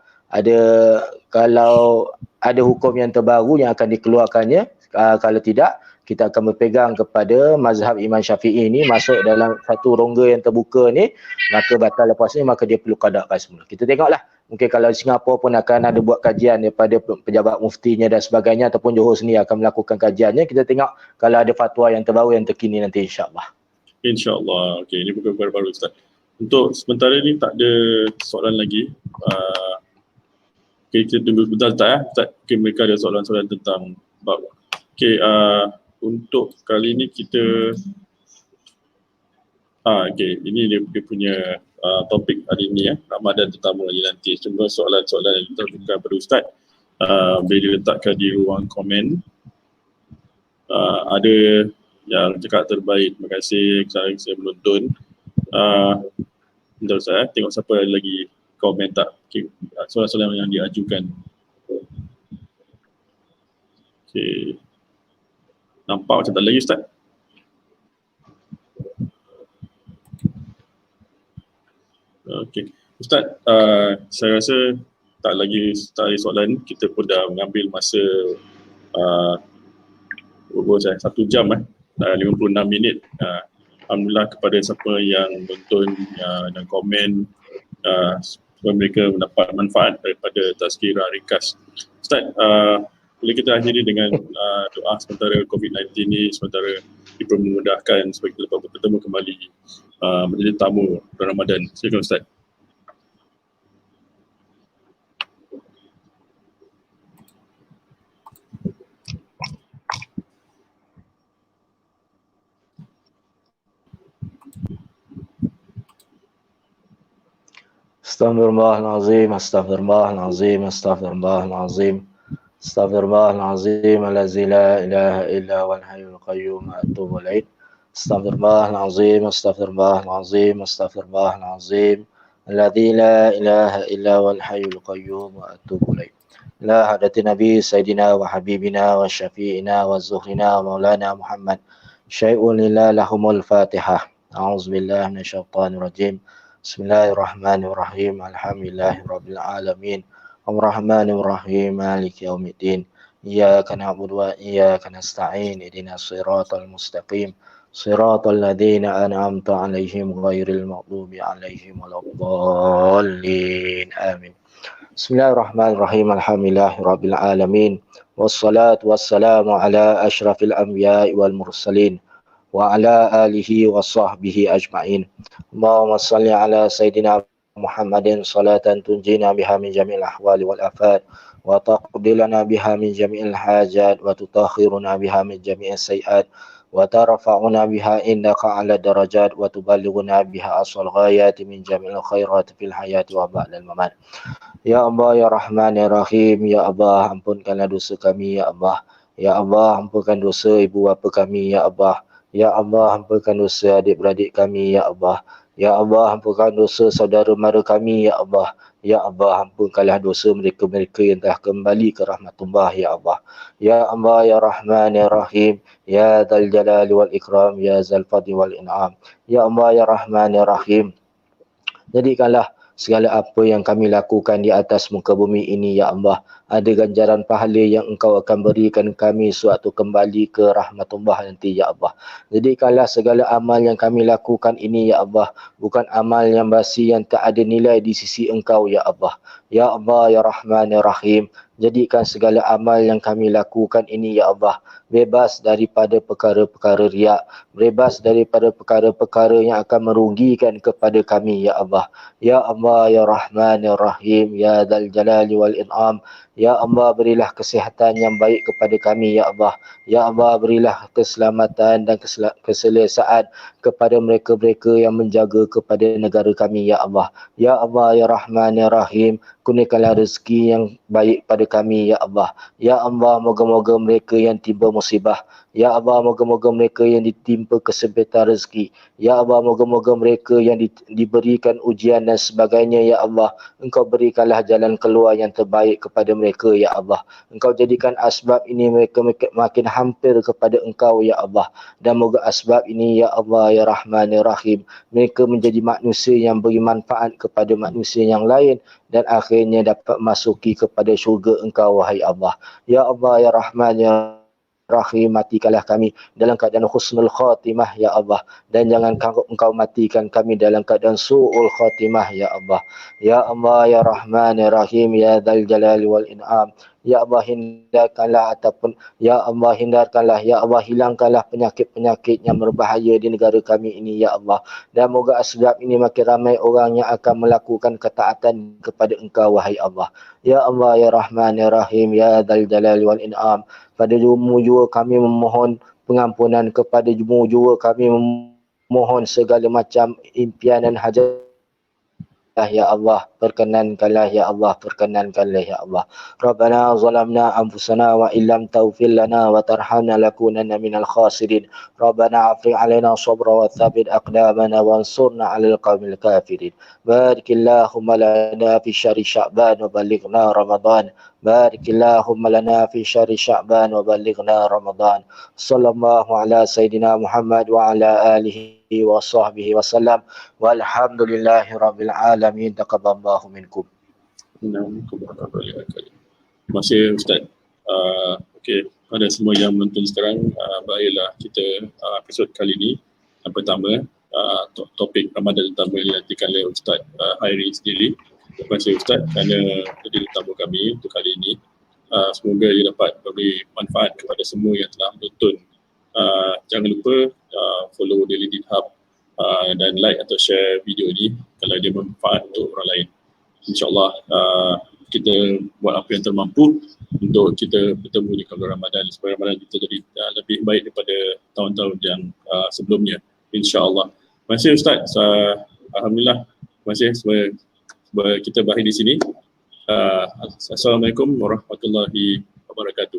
kalau ada hukum yang terbaru yang akan dikeluarkannya. Kalau tidak, kita akan berpegang kepada mazhab Imam Syafi'i ni, masuk dalam satu rongga yang terbuka ni, maka batal puasanya, maka dia perlu qadakan semula. Kita tengoklah, mungkin kalau Singapura pun akan ada buat kajian daripada pejabat muftinya dan sebagainya, ataupun Johor sendiri akan melakukan kajiannya. Kita tengok kalau ada fatwa yang terbaru yang terkini nanti insya-Allah. InsyaAllah. Okey, ini bukan baru Ustaz. Untuk sementara ni tak ada soalan lagi. Okay, kita tunggu sebentar Ustaz ya. Ustaz, okay, mereka ada soalan-soalan tentang bab. Okay, untuk kali ni kita Okey, ini dia punya topik hari ini Ramadan tetamu lagi nanti. Semua soalan-soalan yang kita buka pada Ustaz boleh diletakkan di ruang komen. Ada yang cakap terbaik, terima kasih saya menonton. Bentar Ustaz, tengok siapa lagi komen tak. Okay. Soalan-soalan yang diajukan. Okay. Nampak macam tak lagi Ustaz? Okey. Ustaz, saya rasa tak lagi soalan. Kita pun dah mengambil masa 1 jam 56 minit. Alhamdulillah kepada siapa yang menonton dan komen, supaya mereka mendapat manfaat daripada tazkirah ringkas. Ustaz, boleh kita akhiri dengan doa sementara COVID-19 ni sementara dipermudahkan supaya kita dapat bertemu kembali menjadi tamu bulan Ramadan. Silakan Ustaz. Astaghfirullahalazim, astaghfirullahalazim, astaghfirullahalazim. Astaghfirullahalazim, allazi la ilaha illa wal hayyul qayyum, atubu ilaih. Astaghfirullahalazim, astaghfirullahalazim, astaghfirullahalazim, allazi la ilaha illa wal hayyul qayyum, atubu ilaih. La hadati nabi sayyidina wa habibina wa syafi'ina wa zuhrina wa maulana Muhammad. Syai'un lillah lahumul fatihah. A'udzubillahi minasyaitonir rajim. Bismillahirrahmanirrahim. Alhamdulillahirabbil alamin. Ar-Rahmanir-Rahim. Maliki yaumiddin. Iyyaka na'budu wa iyyaka nasta'in. Ihdinas siratal mustaqim. Siratal ladzina an'amta 'alaihim ghairil maghdubi 'alaihim waladdallin. Amin. Bismillahirrahmanirrahim. Alhamdulillahirabbil alamin. Wassalatu wassalamu ala asyrafil anbiya'i wal mursalin wa ala alihi wa sahbihi ajma'in. Allahumma salli ala Sayyidina Muhammadin salatan tunjina biha min jami'il ahwali wal afat wa taqdilana biha min jami'il hajat wa tutakhiruna biha min jami'is sayiat wa tarfa'una biha indaka ala darajat wa tuballighuna biha asal ghayati min jami'il khairat fil hayati wa ba'dal mamat. Ya Allah, Ya Rahman, Ya Rahim, Ya Allah, ampunkanlah dosa kami, Ya Allah. Ya Allah, ampunkan dosa ibu bapa kami, Ya Allah. Ya Allah, ampunkan dosa adik-beradik kami, Ya Allah. Ya Allah, ampunkan dosa saudara mara kami, Ya Allah. Ya Allah, ampunkanlah dosa mereka-mereka yang telah kembali ke rahmatullah, Ya Allah. Ya Allah, Ya Rahman, Ya Rahim, Ya Dzal Jalali wal Ikram, Ya Dzal Fadli wal In'am. Ya Allah, Ya Rahman, Ya Rahim, jadikanlah segala apa yang kami lakukan di atas muka bumi ini, Ya Allah, ada ganjaran pahala yang Engkau akan berikan kami sewaktu kembali ke rahmatullah nanti, Ya Allah. Jadikanlah segala amal yang kami lakukan ini, Ya Allah, bukan amal yang basi yang tak ada nilai di sisi Engkau, Ya Allah. Ya Allah, Ya Rahman, Ya Rahim, jadikan segala amal yang kami lakukan ini, Ya Allah, bebas daripada perkara-perkara riak, bebas daripada perkara-perkara yang akan merugikan kepada kami, Ya Allah. Ya Allah, Ya Rahman, Ya Rahim, Ya Dzal Jalali wal In'am. Ya Allah, berilah kesihatan yang baik kepada kami, Ya Allah. Ya Allah, berilah keselamatan dan keselesaan kepada mereka-mereka yang menjaga kepada negara kami, Ya Allah. Ya Allah, Ya Rahman, Ya Rahim, kurniakanlah rezeki yang baik pada kami, Ya Allah. Ya Allah, moga-moga mereka yang timpa musibah, Ya Allah, moga-moga mereka yang ditimpa kesempitan rezeki, Ya Allah, moga-moga mereka yang diberikan ujian dan sebagainya, Ya Allah, Engkau berikanlah jalan keluar yang terbaik kepada mereka, Ya Allah. Engkau jadikan asbab ini mereka makin hampir kepada Engkau, Ya Allah. Dan moga asbab ini, Ya Allah, Ya Rahman, Ya Rahim, mereka menjadi manusia yang beri manfaat kepada manusia yang lain dan akhirnya dapat masuki kepada syurga Engkau, wahai Allah. Ya Allah, Ya Rahman, Ya Rahim, matikanlah kami dalam keadaan husnul khatimah, Ya Allah, dan jangan Engkau matikan kami dalam keadaan su'ul khatimah, Ya Allah. Ya Allah, Ya Rahman, Ya Rahim, Ya Dzal Jalali wal In'am. Ya Allah, hindarkanlah ataupun Ya Allah, hindarkanlah, Ya Allah, hilangkanlah penyakit-penyakit yang berbahaya di negara kami ini, Ya Allah. Dan moga asbab ini makin ramai orang yang akan melakukan ketaatan kepada Engkau, wahai Allah. Ya Allah, Ya Rahman, Ya Rahim, Ya Dzal Jalali wal In'am. Pada jumlah kami memohon pengampunan, kepada jumlah kami mohon segala macam impian dan hajat ya Allah, perkenankanlah ya Allah, perkenankanlah ya Allah. Rabbana zalamna anfusana wa illam taghfir lana wa tarhamna lakunanna minal khasirin. Rabbana afrigh alaina sabra wa thabbit aqdamana wansurna 'alal qaumil kafirin. Barikillahumma lana fi syahri sya'ban wa ballighna ramadan. Barikillahumma lana fi syahri sya'ban wa ballighna ramadan. Sallallahu ala sayyidina Muhammad wa ala alihi wa sahbihi wa sallam. Walhamdulillahi rabbil alamin. Taqabbalallahu minkum. Terima kasih Ustaz. Okey, pada semua yang menonton sekarang, baiklah kita episod kali ini yang pertama, topik Ramadan utama yang dilantikan oleh Ustaz Hairi sendiri. Terima kasih Ustaz kerana jadi tetamu kami untuk kali ini. Semoga ia dapat beri manfaat kepada semua yang telah menonton. Jangan lupa follow Daily Deen Hub dan like atau share video ini kalau dia bermanfaat untuk orang lain. InsyaAllah kita buat apa yang termampu untuk kita bertemu di kalau Ramadan, supaya Ramadan kita jadi lebih baik daripada tahun-tahun yang sebelumnya, insyaAllah. Terima kasih Ustaz. Alhamdulillah. Terima kasih sebab kita berakhir di sini. Assalamualaikum warahmatullahi wabarakatuh.